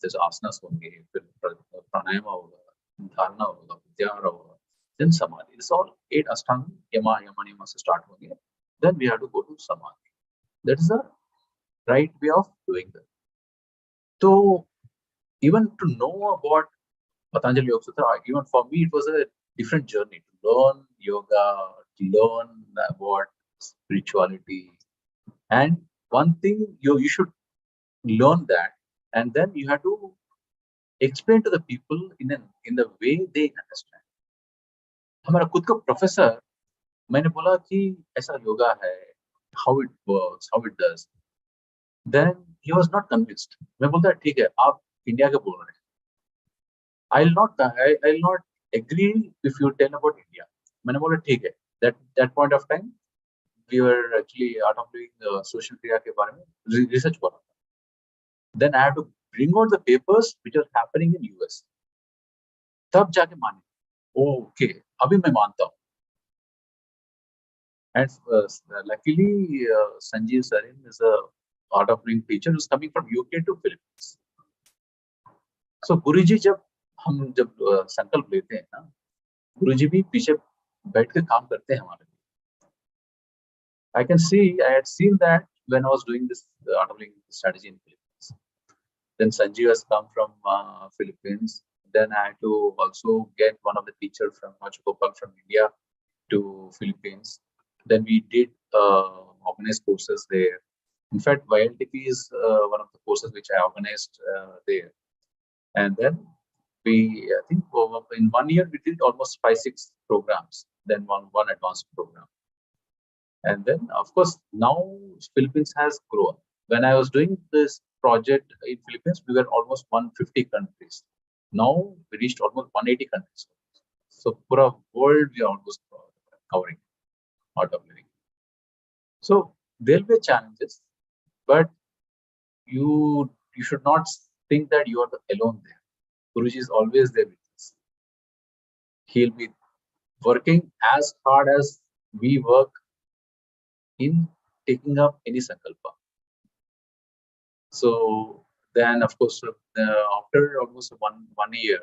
जैसे आसनास होंगे, फिर प्राणायाम होगा, धारणा होगा, प्रत्याहार होगा, देन समाधि. इट्स ऑल 8 अष्टांग यमा नियम से स्टार्ट होंगे, then we have to go to samadhi. That is the right way of doing that. तो even to know about Patanjali Yoga Sutra, even for me it was a different journey to learn yoga, to learn about spirituality. And one thing you should learn that, and then you have to explain to the people in the way they understand. हमारा खुद का professor, मैंने बोला कि ऐसा योगा है, how it works, how it does, then he was not convinced. मैं बोलता ठीक है, आप इंडिया के बोल रहे हैं, I'll not agree if you tell about India. मैंने बोला ठीक है. That point of time we were actually out of doing social Kriya के बारे में research कर रहा था. Then I had to bring out the papers which are happening in US. तब जाके माने, okay, अभी मैं मानता हूँ. And luckily, Sanjiv is a art of doing teacher who's coming from UK to Philippines. So गुरुजी जब संकल्प लेते हैं ना, गुरुजी भी पीछे बैठ के काम करते हैं हमारे लिए. I had seen that when I was doing this art of doing strategy in Philippines. Then Sanjiv has come from Philippines. Then I had to also get one of the teachers from Venugopal from India to Philippines. Then we did organized courses there. In fact, YLTP is one of the courses which I organized there. And then I think in 1 year, we did almost 5-6 programs, then one advanced program. And then, of course, now Philippines has grown. When I was doing this project in Philippines, we were almost 150 countries. Now we reached almost 180 countries. So for a world, we are almost covering art of living. So there'll be challenges, but you should not think that you are alone there. Guruji is always there with us. He'll be working as hard as we work in taking up any sankalpa. So then, of course, after almost one year,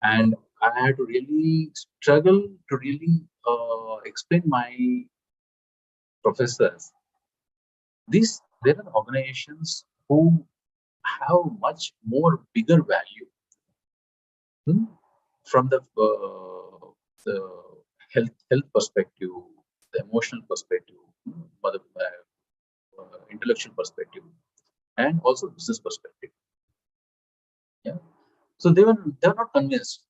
and I had to really struggle to really explain my professors. There are organizations who have much more bigger value from the health perspective, the emotional perspective, intellectual perspective, and also business perspective. Yeah. So they were not convinced.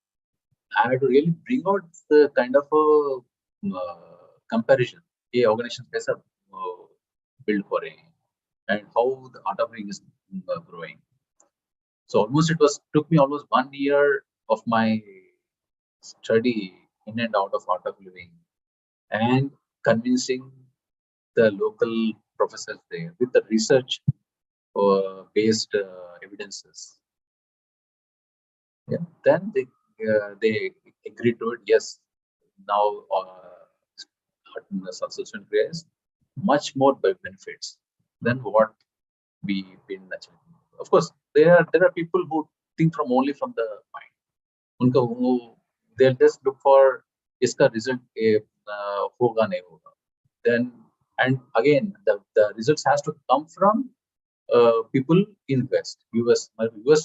I had to really bring out the kind of a comparison. ये organizations कैसा build for and how the art of living is growing. So took me almost 1 year of my study in and out of art of living and convincing the local professors there with the research based evidences. Yeah. Then they agreed to it. Yes, now subscription creates much more benefits than what we've been achieving. Of course, there are people who think only from the mind. They'll just look for iska result hoga nahi hoga. Then and again the results has to come from people in West US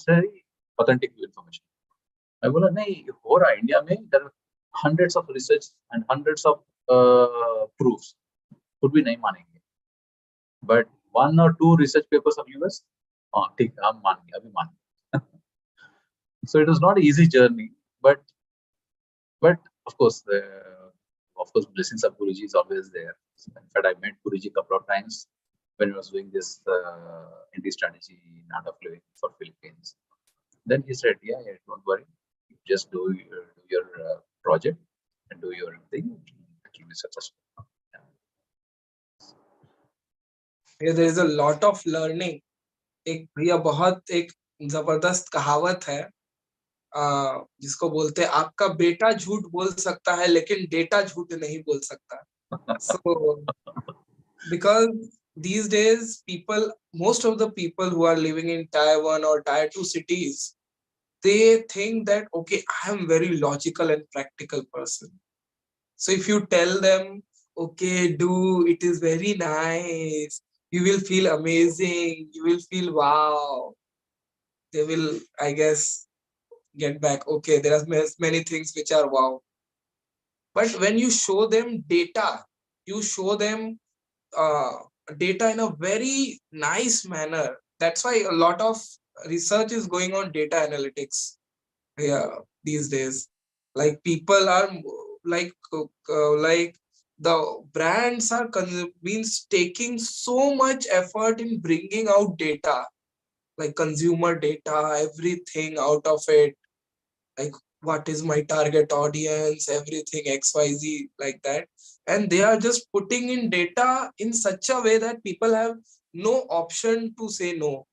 very authentic information. I बोला नहीं हो रहा India में. There are hundreds of research and hundreds of proofs. खुद भी नहीं मानेंगे. But 1 or 2 research papers of US, ठीक हम मानेंगे अभी मानेंगे. So it was not an easy journey, but of course blessings of Guruji is always there. In fact, I met Guruji a couple of times when I was doing this ND strategy in art of living for Philippines. Then he said, yeah, don't worry, just do your project and do your thing. It will be successful. Yeah, there is a lot of learning. एक भैया बहुत एक जबरदस्त कहावत है जिसको बोलते हैं आपका बेटा झूठ बोल सकता है लेकिन डेटा झूठ नहीं बोल सकता. So because these days most of the people who are living in Tier 1 or Tier 2 cities, they think that okay, I am very logical and practical person. So if you tell them okay, it is very nice, you will feel amazing, you will feel wow, they will, I guess, get back okay, there are many things which are wow. But when you show them data, you show them data in a very nice manner. That's why a lot of research is going on data analytics. Yeah, these days, like people are like the brands are means taking so much effort in bringing out data, like consumer data, everything out of it, like what is my target audience, everything XYZ like that. And they are just putting in data in such a way that people have no option to say no.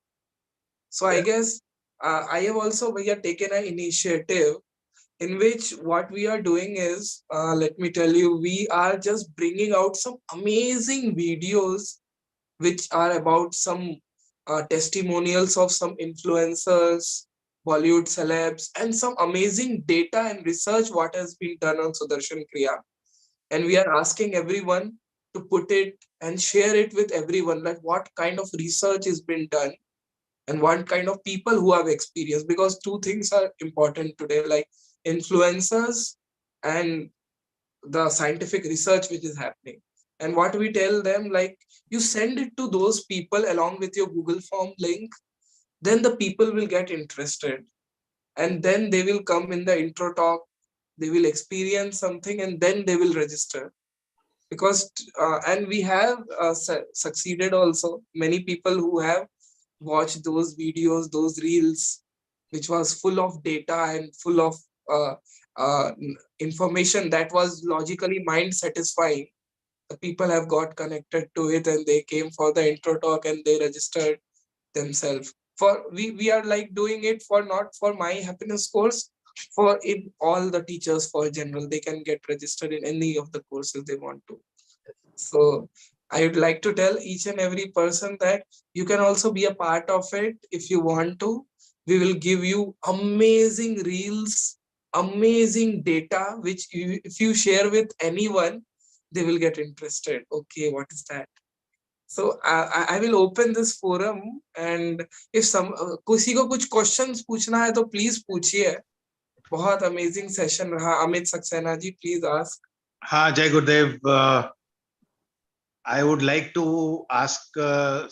So I guess I have also, we have taken an initiative in which what we are doing is, let me tell you, we are just bringing out some amazing videos which are about some testimonials of some influencers, Bollywood celebs, and some amazing data and research what has been done on Sudershan Kriya. And we are asking everyone to put it and share it with everyone, like what kind of research has been done and what kind of people who have experience, because two things are important today, like influencers and the scientific research which is happening. And what we tell them, like you send it to those people along with your Google form link, then the people will get interested, and then they will come in the intro talk, they will experience something, and then they will register. Because and we have succeeded also, many people who have watched those videos, those reels, which was full of data and full of uh, information that was logically mind satisfying. The people have got connected to it and they came for the intro talk and they registered themselves. For we are like doing it for not for my happiness course, for in all the teachers for general, they can get registered in any of the courses they want to. So I would like to tell each and every person that you can also be a part of it if you want to. We will give you amazing reels, amazing data, which you, if you share with anyone, they will get interested. Okay, what is that? So I will open this forum, and if some किसी को कुछ questions पूछना है तो please पूछिए. बहुत amazing session रहा. Amit Saxena ji, please ask. हाँ, Jai Gurudev. I would like to ask our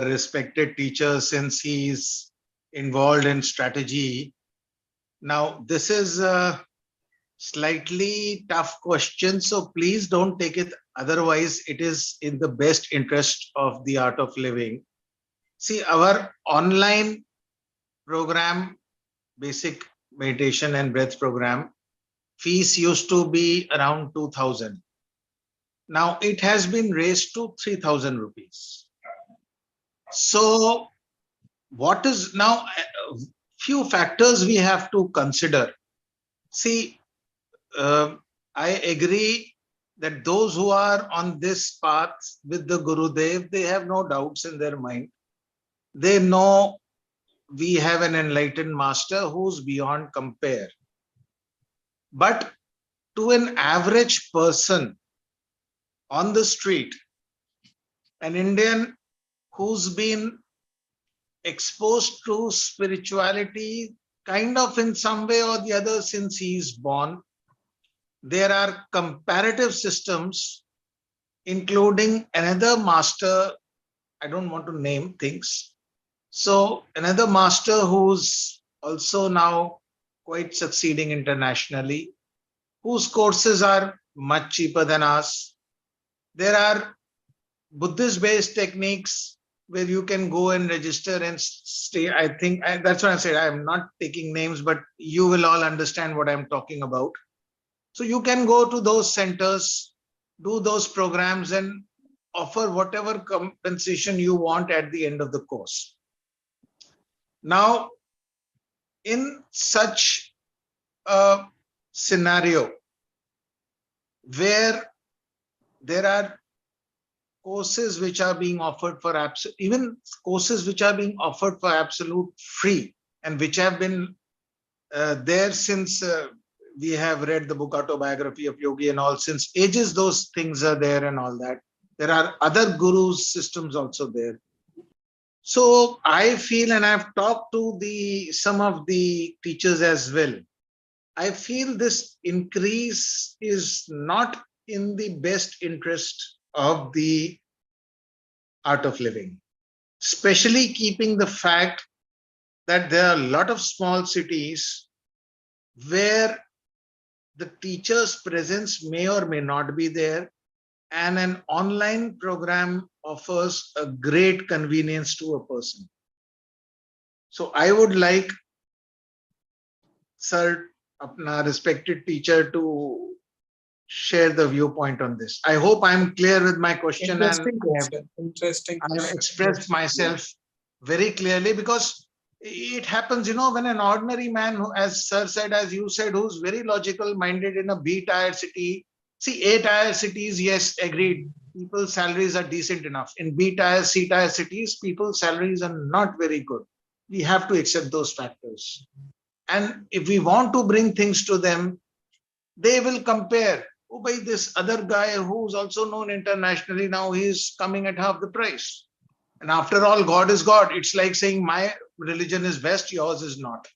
respected teacher, since he is involved in strategy. Now, this is a slightly tough question, so please don't take it otherwise. It is in the best interest of the art of living. See, our online program, basic meditation and breath program, fees used to be around 2,000. Now it has been raised to 3,000 rupees. So what is now, few factors we have to consider. See, I agree that those who are on this path with the Gurudev, they have no doubts in their mind. They know we have an enlightened master who's beyond compare. But to an average person on the street, an Indian who's been exposed to spirituality kind of in some way or the other since he is born, there are comparative systems, including another master, I don't want to name things. So another master who's also now quite succeeding internationally, whose courses are much cheaper than us. There are Buddhist-based techniques where you can go and register and stay. I think that's what I said. I'm not taking names, but you will all understand what I'm talking about. So you can go to those centers, do those programs, and offer whatever compensation you want at the end of the course. Now, in such a scenario where there are courses which are being offered for even courses which are being offered for absolute free, and which have been there since we have read the book Autobiography of Yogi and all, since ages those things are there and all that. There are other gurus systems also there. So I feel, and I've talked to some of the teachers as well, I feel this increase is not in the best interest of the art of living. especially keeping the fact that there are a lot of small cities where the teacher's presence may or may not be there, and an online program offers a great convenience to a person. So I would like, sir, apna respected teacher, to share the viewpoint on this. I hope I'm clear with my question and Interesting question. Interesting I have question. expressed myself very clearly, because it happens, when an ordinary man, who, as sir said, as you said, who's very logical minded in a B-tier city. See, A-tier cities, yes, agreed. People's salaries are decent enough. In B-tier, C-tier cities, people's salaries are not very good. We have to accept those factors. And if we want to bring things to them, they will compare. Oh, by this other guy who's also known internationally, now he's coming at half the price. And after all, God is God. It's like saying my religion is best, yours is not.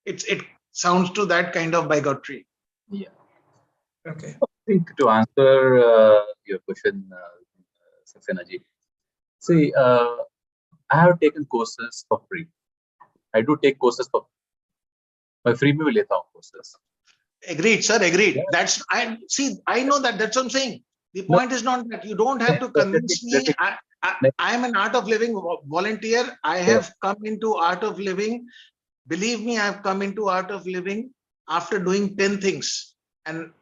It sounds to that kind of bigotry. Yeah. Okay. I think to answer your question, Saxena ji, see, I have taken courses for free. I do take courses for free. मैं free में भी लेता हूँ courses. Agreed, sir. Agreed. Yeah. That's I see. I know that. That's what I'm saying. The point is not that you don't have to convince me. I am an art of living volunteer. I have come into art of living. Believe me, I have come into art of living after doing 10 things. And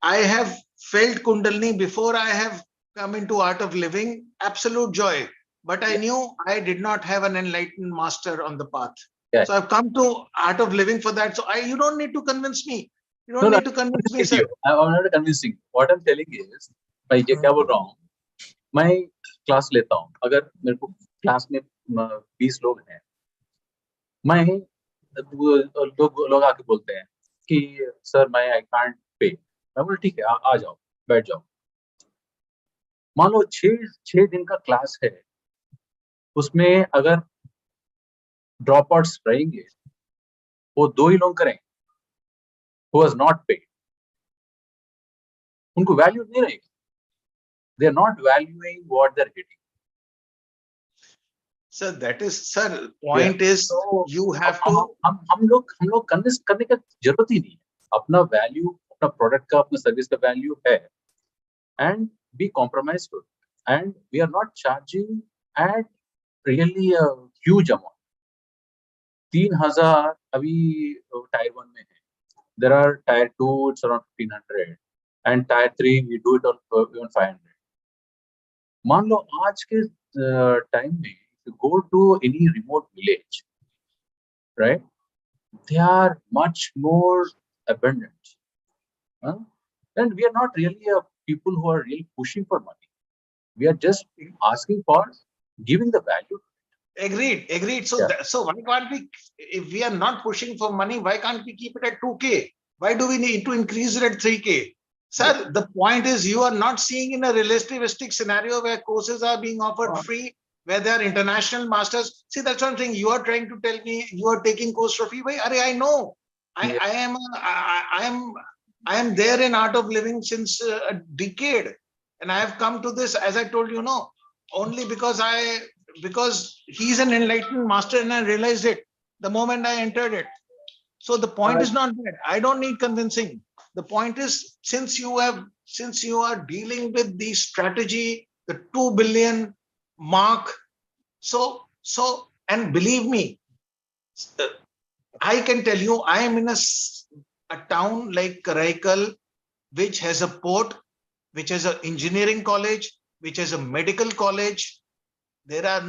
I have felt Kundalini before I have come into art of living. Absolute joy. But I knew I did not have an enlightened master on the path. Yeah. So I've come to art of living for that. So you don't need to convince me. You don't need to convince me, sir. I'm not convincing. What I'm telling is, मैं ये क्या बोल रहा हूँ, मैं class लेता हूँ. अगर मेरे को क्लास में 20 लोग हैं, मैं लोग आके बोलते हैं कि सर मैं आई कांट पे. मैं बोल ठीक है, आ जाओ, बैठ जाओ. मान लो 6 दिन का क्लास है, उसमें अगर ड्रॉप आउट्स रहेंगे, वो 2 ही लोग करेंगे, who was not paid. उनको वैल्यू नहीं रहेगी. They are not valuing what they're getting. Sir, that is, sir, point is, so, you have to. हम लोग कन्विंस करने का जरूरत ही नहीं है. अपना वैल्यू, अपना प्रोडक्ट का, अपना सर्विस का वैल्यू है, and be compromised with, and we are not charging at really a huge amount. 3,000 अभी tier 1 में है. There are tier 2, it's around 1,500, and tier 3 we do it on even 500. मान लो आज के टाइम में, if you go to any remote village, right, they are much more abundant, and we are not really people who are really pushing for money. We are just asking for giving the value. Agreed. So, so why can't we, if we are not pushing for money, why can't we keep it at 2K? Why do we need to increase it at 3K? Sir, the point is, you are not seeing in a relativistic scenario where courses are being offered free, where there are international masters. See, that's one thing. You are trying to tell me you are taking course for free. I know. I am there in art of living since a decade, and I have come to this, as I told you, only because he's an enlightened master, and I realized it the moment I entered it. So the point is not that I don't need convincing. The point is, since you are dealing with the strategy, the 2 billion mark, so and believe me, I can tell you, I am in a town like Karaikal, which has a port, which has an engineering college, which has a medical college. There are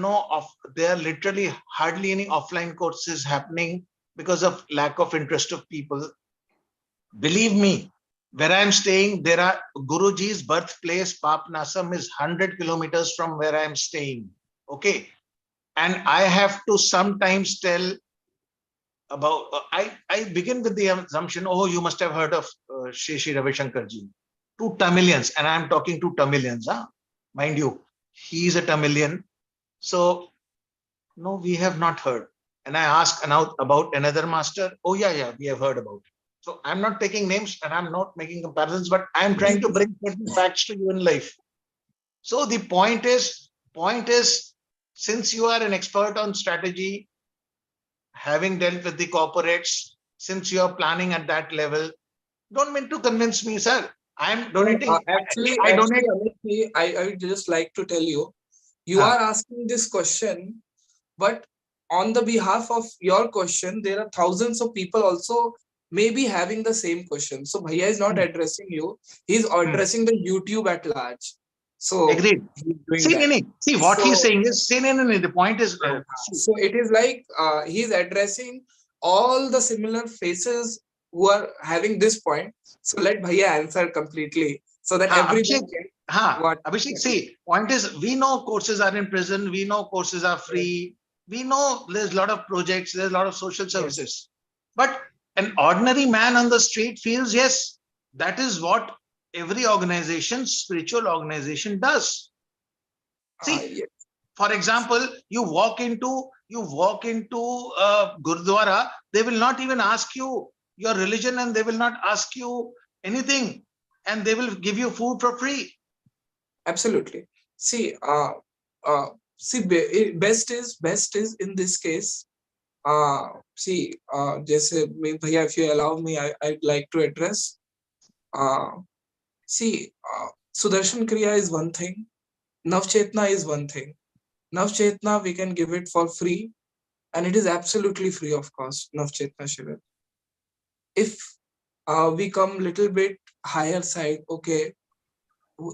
literally hardly any offline courses happening because of lack of interest of people. Believe me, where I am staying, there are Guruji's birthplace, Papnasam, is 100 kilometers from where I am staying. Okay. And I have to sometimes tell about, I begin with the assumption, oh, you must have heard of Shri Ravishankar ji. 2 Tamilians, and I am talking to Tamilians, mind you, he is a Tamilian. So, no, we have not heard. And I ask about another master. Oh, yeah, we have heard about it. So I'm not taking names and I'm not making comparisons, but I'm trying to bring certain facts to you in life. So the point is, since you are an expert on strategy, having dealt with the corporates, since you are planning at that level, don't mean to convince me, sir. I am donating. Actually, I donate. Amit, I would just like to tell you, you Huh. are asking this question, but on the behalf of your question, there are thousands of people also maybe having the same question. So Bhaiya is not addressing you, he's addressing the YouTube at large. So Agreed. he's doing See, that. see what he's So, saying is, see, the point is, so it is like he's addressing all the similar faces who are having this point. So let Bhaiya answer completely so that everyone Abhishek, can what Abhishek, see, point is, we know courses are in prison, we know courses are free, we know there's a lot of projects, there's a lot of social services. But an ordinary man on the street feels, yes, that is what every organization, spiritual organization does. See, yes. for example, you walk into Gurdwara, they will not even ask you your religion and they will not ask you anything, and they will give you food for free. Absolutely. See, best is in this case. जैसे भैया, if you allow me, I'd like to address. Sudarshan Kriya is one thing. Navchetna is one thing. Navchetna, we can give it for free, and it is absolutely free of cost. Navchetna Shivir. If we come little bit higher side, okay,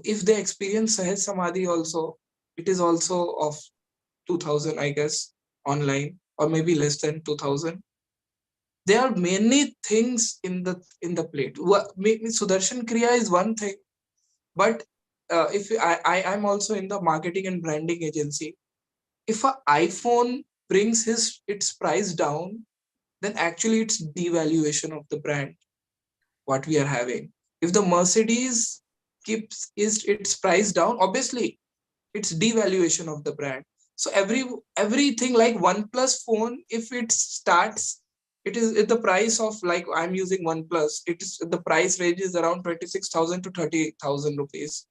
if they experience Sahaj Samadhi also, it is also of 2000, I guess, online, or maybe less than 2000. There are many things in the plate. Sudarshan Kriya is one thing, but if I'm also in the marketing and branding agency. If an iPhone brings its price down, then actually it's devaluation of the brand what we are having. If the Mercedes keeps its price down, obviously it's devaluation of the brand. So everything like OnePlus phone, if it starts, it is at the price of, like, I'm using OnePlus, it is the price range is around 26,000 to 30,000 rupees.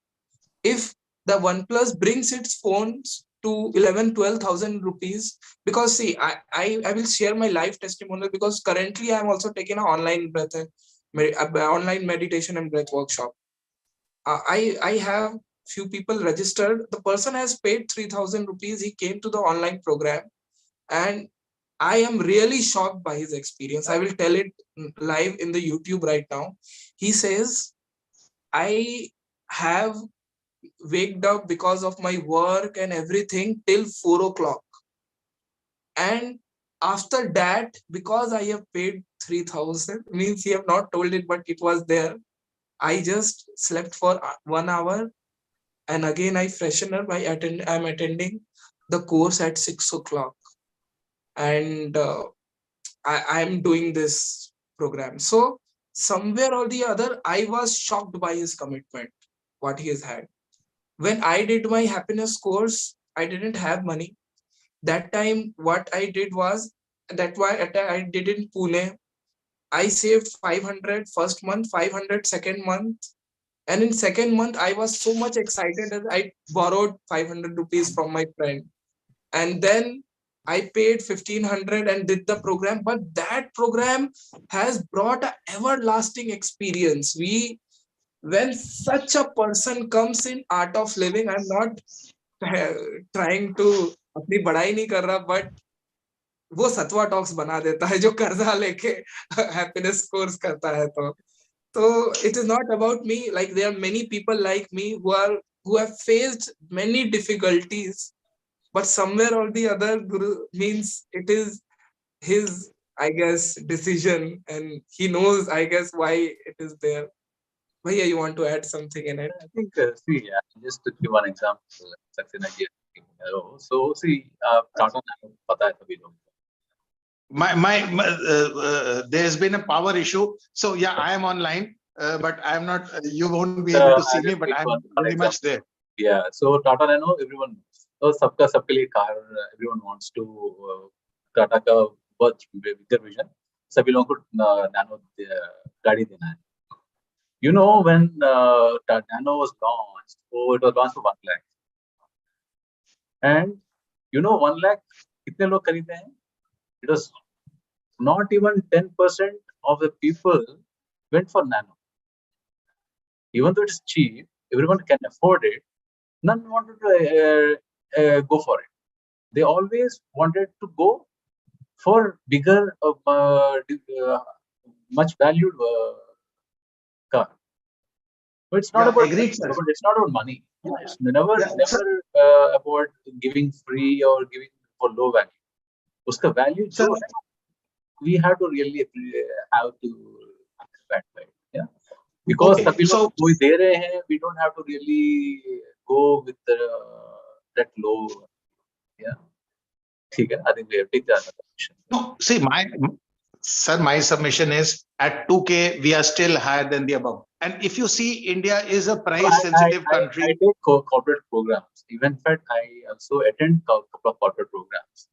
If the OnePlus brings its phones to 11-12,000 rupees, because see, I will share my live testimonial, because currently I'm also taking an online online meditation and breath workshop. I have few people registered. The person has paid 3,000 rupees. He came to the online program, and I am really shocked by his experience. I will tell it live in the YouTube right now. He says, I have waked up because of my work and everything till 4 o'clock. And after that, because I have paid 3,000, means he have not told it, but it was there. I just slept for 1 hour, and again I freshen up. I'm attending the course at 6 o'clock, and I'm doing this program. So somewhere or the other, I was shocked by his commitment, what he has had. When I did my happiness course, I didn't have money. That time, what I did was, that why I did in Pune. I saved 500 first month, 500 second month, and in second month, I was so much excited that I borrowed 500 rupees from my friend. And then I paid 1,500 and did the program. But that program has brought an everlasting experience. When such a person comes in Art of Living, I'm not trying to अपनी बड़ाई नहीं कर रहा, but वो सत्वा talks बना देता है जो कर्जा लेके हैप्पीनेस कोर्स करता है. तो it is not about me. Like, there are many people like me who have faced many difficulties, but somewhere or the other, Guru means it is his, I guess, decision, and he knows, I guess, why it is there. Bhaiya, you want to add something in it? I think, see, just to give one example, Saxena ji. So, see, Tata Nano, pata hai sabhi log. There's been a power issue. So yeah, I am online, but I am not. You won't be able to see me, but I'm very much there. Yeah. So Tata Nano, everyone. So सबके लिए car, everyone wants to Tata का बहुत bigger vision. सभी लोगों को Nano गाड़ी देना है. You know, when Nano was launched, it was launched for 1 lakh. And You know 1 lakh कितने लोग खरीदे हैं? It was not even 10% of the people went for nano. Even though it's cheap, everyone can afford it. None wanted to go for it. They always wanted to go for bigger, much valued car. But it's not Yeah, about agreed, sir. it's not about money. It's never Yeah, sir. about giving free or giving for low value. Uska value Sir, jo hai, we have to really have to respect it. Yeah. Because okay, सभी लोग so कोई दे रहे हैं, we don't have to really go with that low. Yeah. ठीक है. I think we have taken that question. no, see, my submission is at 2K, we are still higher than the above. And if you see, India is a price sensitive country. I take corporate programs. Even in fact, I also attend a couple of corporate programs.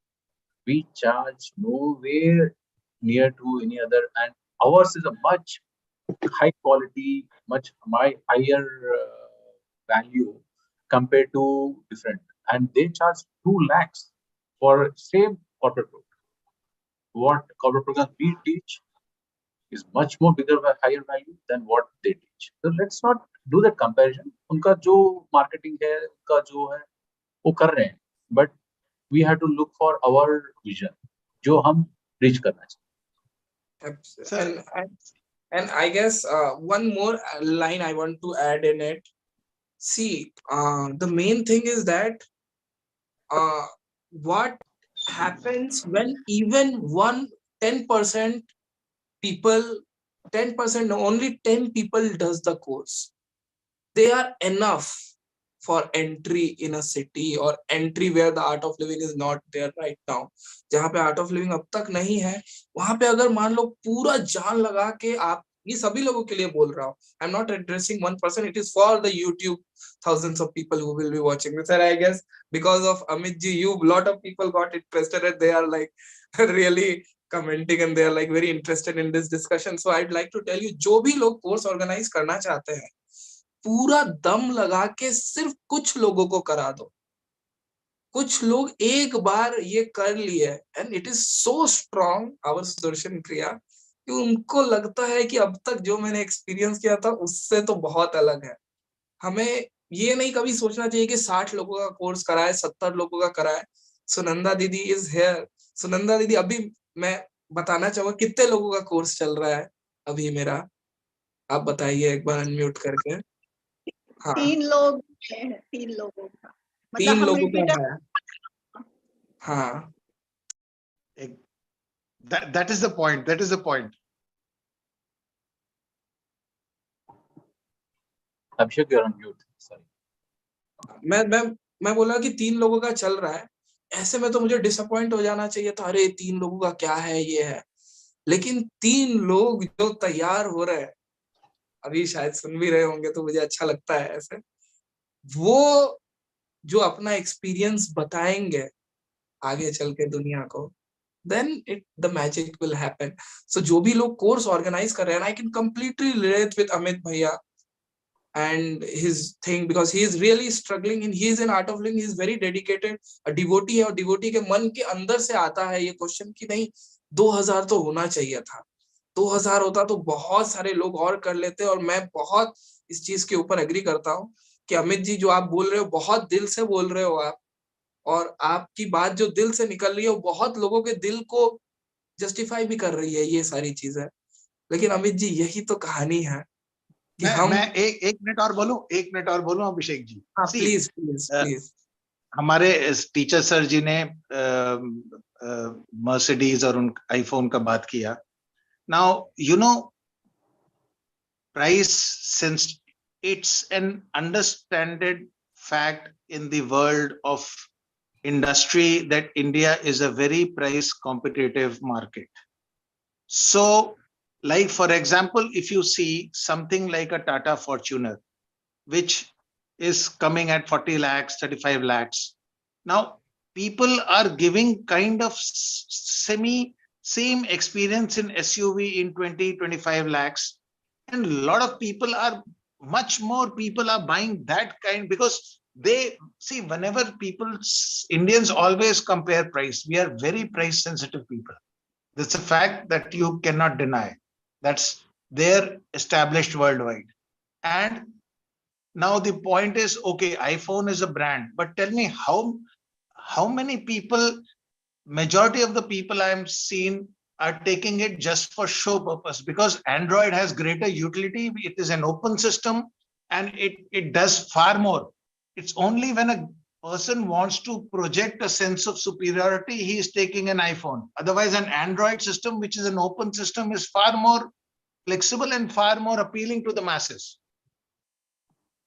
We charge nowhere near to any other, and ours is a much high quality, much higher value compared to different. And they charge 2 lakhs for same corporate program. What corporate programs we teach is much more bigger, higher value than what they teach. So let's not do that comparison. उनका जो marketing है, उनका जो है, वो कर रहे हैं. But we have to look for our vision, जो हम reach करना चाहिए. Sir, and I guess one more line I want to add in it. See, the main thing is that what happens when even 10% people, 10%, only 10 people does the course. They are enough for entry in a city or entry where the art of living is not there right now. जहाँ पे art of living अब तक नहीं है, वहाँ पे अगर मान लो पूरा जान लगा के आप, ये सभी लोगों के लिए बोल रहा हूँ. I'm not addressing one person. It is for the YouTube thousands of people who will be watching this. And I guess because of Amit ji, lot of people got interested and they are like really commenting and they are like very interested in this discussion. So I'd like to tell you, जो भी लोग course organize करना चाहते हैं, पूरा दम लगा के सिर्फ कुछ लोगों को करा दो. कुछ लोग एक बार ये कर लिए and it is so strong our Sudarshan Kriya कि उनको लगता है कि अब तक जो मैंने एक्सपीरियंस किया था उससे तो बहुत अलग है. हमें ये नहीं कभी सोचना चाहिए कि 60 लोगों का कोर्स कराए, 70 लोगों का कराए. सुनंदा दीदी इज हियर. सुनंदा दीदी, अभी मैं बताना चाहूंगा कितने लोगों का कोर्स चल रहा है अभी मेरा, आप बताइए एक बार अनम्यूट करके. हाँ, 3 लोग हैं, 3 लोगों का, 3 मतलब हम लोगों का रिपीटर. है. हाँ, that is the point. That is the point. Abhishek, you're on mute. Sorry. मैं बोला कि 3 लोगों का चल रहा है. ऐसे में तो मुझे डिसअपॉइंट हो जाना चाहिए था, अरे 3 लोगों का क्या है, ये है. लेकिन 3 लोग जो तैयार हो रहे हैं, अभी शायद सुन भी रहे होंगे तो मुझे अच्छा लगता है ऐसे, वो जो अपना एक्सपीरियंस बताएंगे आगे चल के दुनिया को, then the magic will happen. So जो भी लोग कोर्स ऑर्गेनाइज कर रहे हैं, I can completely relate with Amit भैया and his thing, because he is really struggling and he is in art of living. He is very dedicated, a devotee है, और devotee के मन के अंदर से आता है ये क्वेश्चन कि नहीं 2000 तो होना चाहिए था. 2000 होता तो बहुत सारे लोग और कर लेते. और मैं बहुत इस चीज के ऊपर एग्री करता हूँ कि अमित जी जो आप बोल रहे हो बहुत दिल से बोल रहे हो आप, और आपकी बात जो दिल से निकल रही है वो बहुत लोगों के दिल को जस्टिफाई भी कर रही है ये सारी चीजें. लेकिन अमित जी यही तो कहानी है कि मैं एक मिनट और बोलूं, 1 मिनट और बोलूं Abhishek ji. Please please please. हमारे टीचर सर जी ने मर्सिडीज और उन आईफोन का बात किया. Now you know price, since it's an understanded fact in the world of industry that India is a very price competitive market. So like for example, if you see something like a Tata Fortuner, which is coming at 40 lakhs, 35 lakhs. Now people are giving kind of same experience in SUV in 20, 25 lakhs. And a lot of people are, much more people are buying that kind, because they see, whenever Indians always compare price. We are very price sensitive people. That's a fact that you cannot deny. That's there, established worldwide. And now the point is, okay, iPhone is a brand, but tell me how many people, majority of the people I'm seen are taking it just for show purpose, because Android has greater utility. It is an open system and it does far more. It's only when a person wants to project a sense of superiority, he is taking an iPhone. Otherwise, an Android system, which is an open system, is far more flexible and far more appealing to the masses.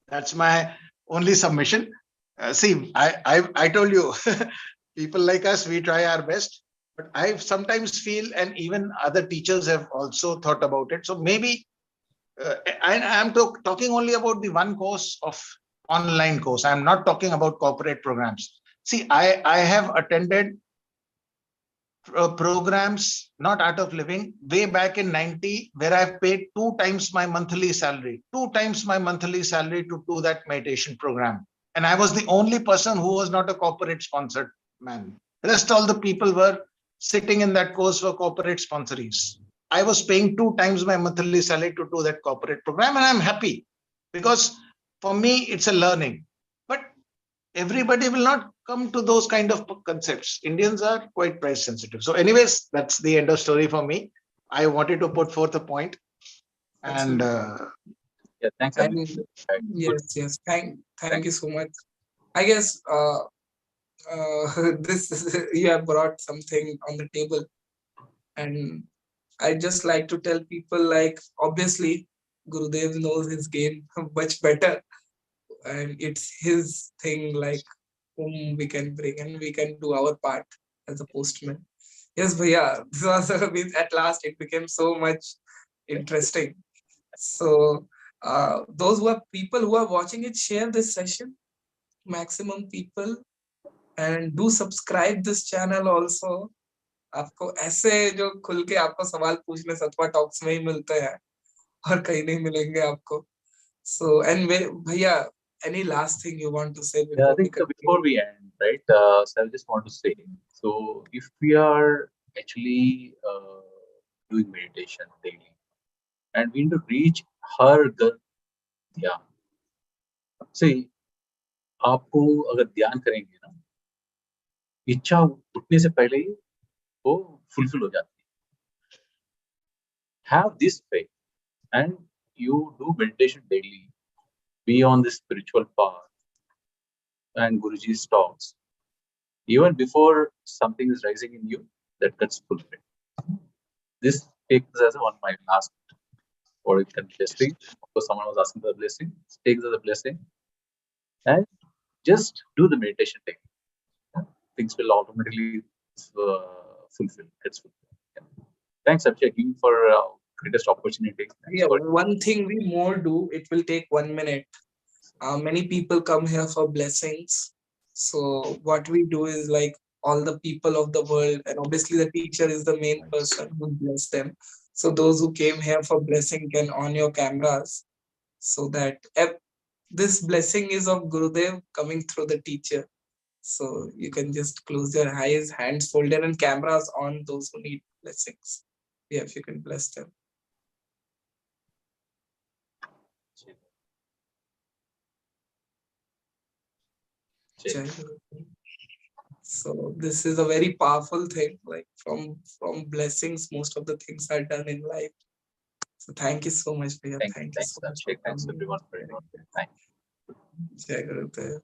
That's my only submission. See, I told you, people like us, we try our best. But I sometimes feel, and even other teachers have also thought about it. So maybe I'm talking only about the one course of online course. I'm not talking about corporate programs. See, I have attended programs, not Art of Living, way back in 90, where I've paid 2 times my monthly salary, 2 times my monthly salary to do that meditation program. And I was the only person who was not a corporate sponsored man. The rest, all the people were sitting in that course for corporate sponsorees. I was paying 2 times my monthly salary to do that corporate program, and I'm happy because for me, it's a learning. But everybody will not come to those kind of concepts. Indians are quite price sensitive. So anyways, that's the end of story for me. I wanted to put forth a point. And yeah, thanks. Yes. Thank you so much. I guess this you have brought something on the table, and I just like to tell people, like, obviously Gurudev knows his game much better, and it's his thing, like, whom we can bring, and we can do our part as a postman. Yes, bhaiya, this was at last it became so much interesting. So those people who are watching it, share this session, maximum people, and do subscribe this channel also. आपको ऐसे जो खुल के आपको सवाल पूछने सत्वा talks में ही मिलते हैं और कहीं नहीं मिलेंगे आपको. So, and bhaiya, any last thing you want to say I think before we end, right? So I just want to say, so if we are actually doing meditation daily, and we need to reach her ध्यान. See, आपको अगर ध्यान करेंगे ना, इच्छा उठने से पहले ही वो फुलफिल हो जाती है. Have this faith, and you do meditation daily, be on this spiritual path, and Guruji's talks. Even before something is rising in you, that gets fulfilled. This takes as one of my last, or it can blessing. Of course, someone was asking for the blessing. Take as a blessing, and just do the meditation daily. Things will automatically fulfill. Gets fulfilled. Yeah. Thanks, Abhishek, for greatest opportunity. Yeah, one thing we more do, it will take 1 minute. Many people come here for blessings. So what we do is, like, all the people of the world, and obviously the teacher is the main person who bless them. So those who came here for blessing can on your cameras, so that this blessing is of Gurudev coming through the teacher. So you can just close your eyes, hands folded, and cameras on those who need blessings. Yeah, if you can bless them. So this is a very powerful thing. Like, from blessings, most of the things are done in life. So thank you so much, Priya. Thank you so much. Thanks everyone for your time. Thank you. Jai Gurudev.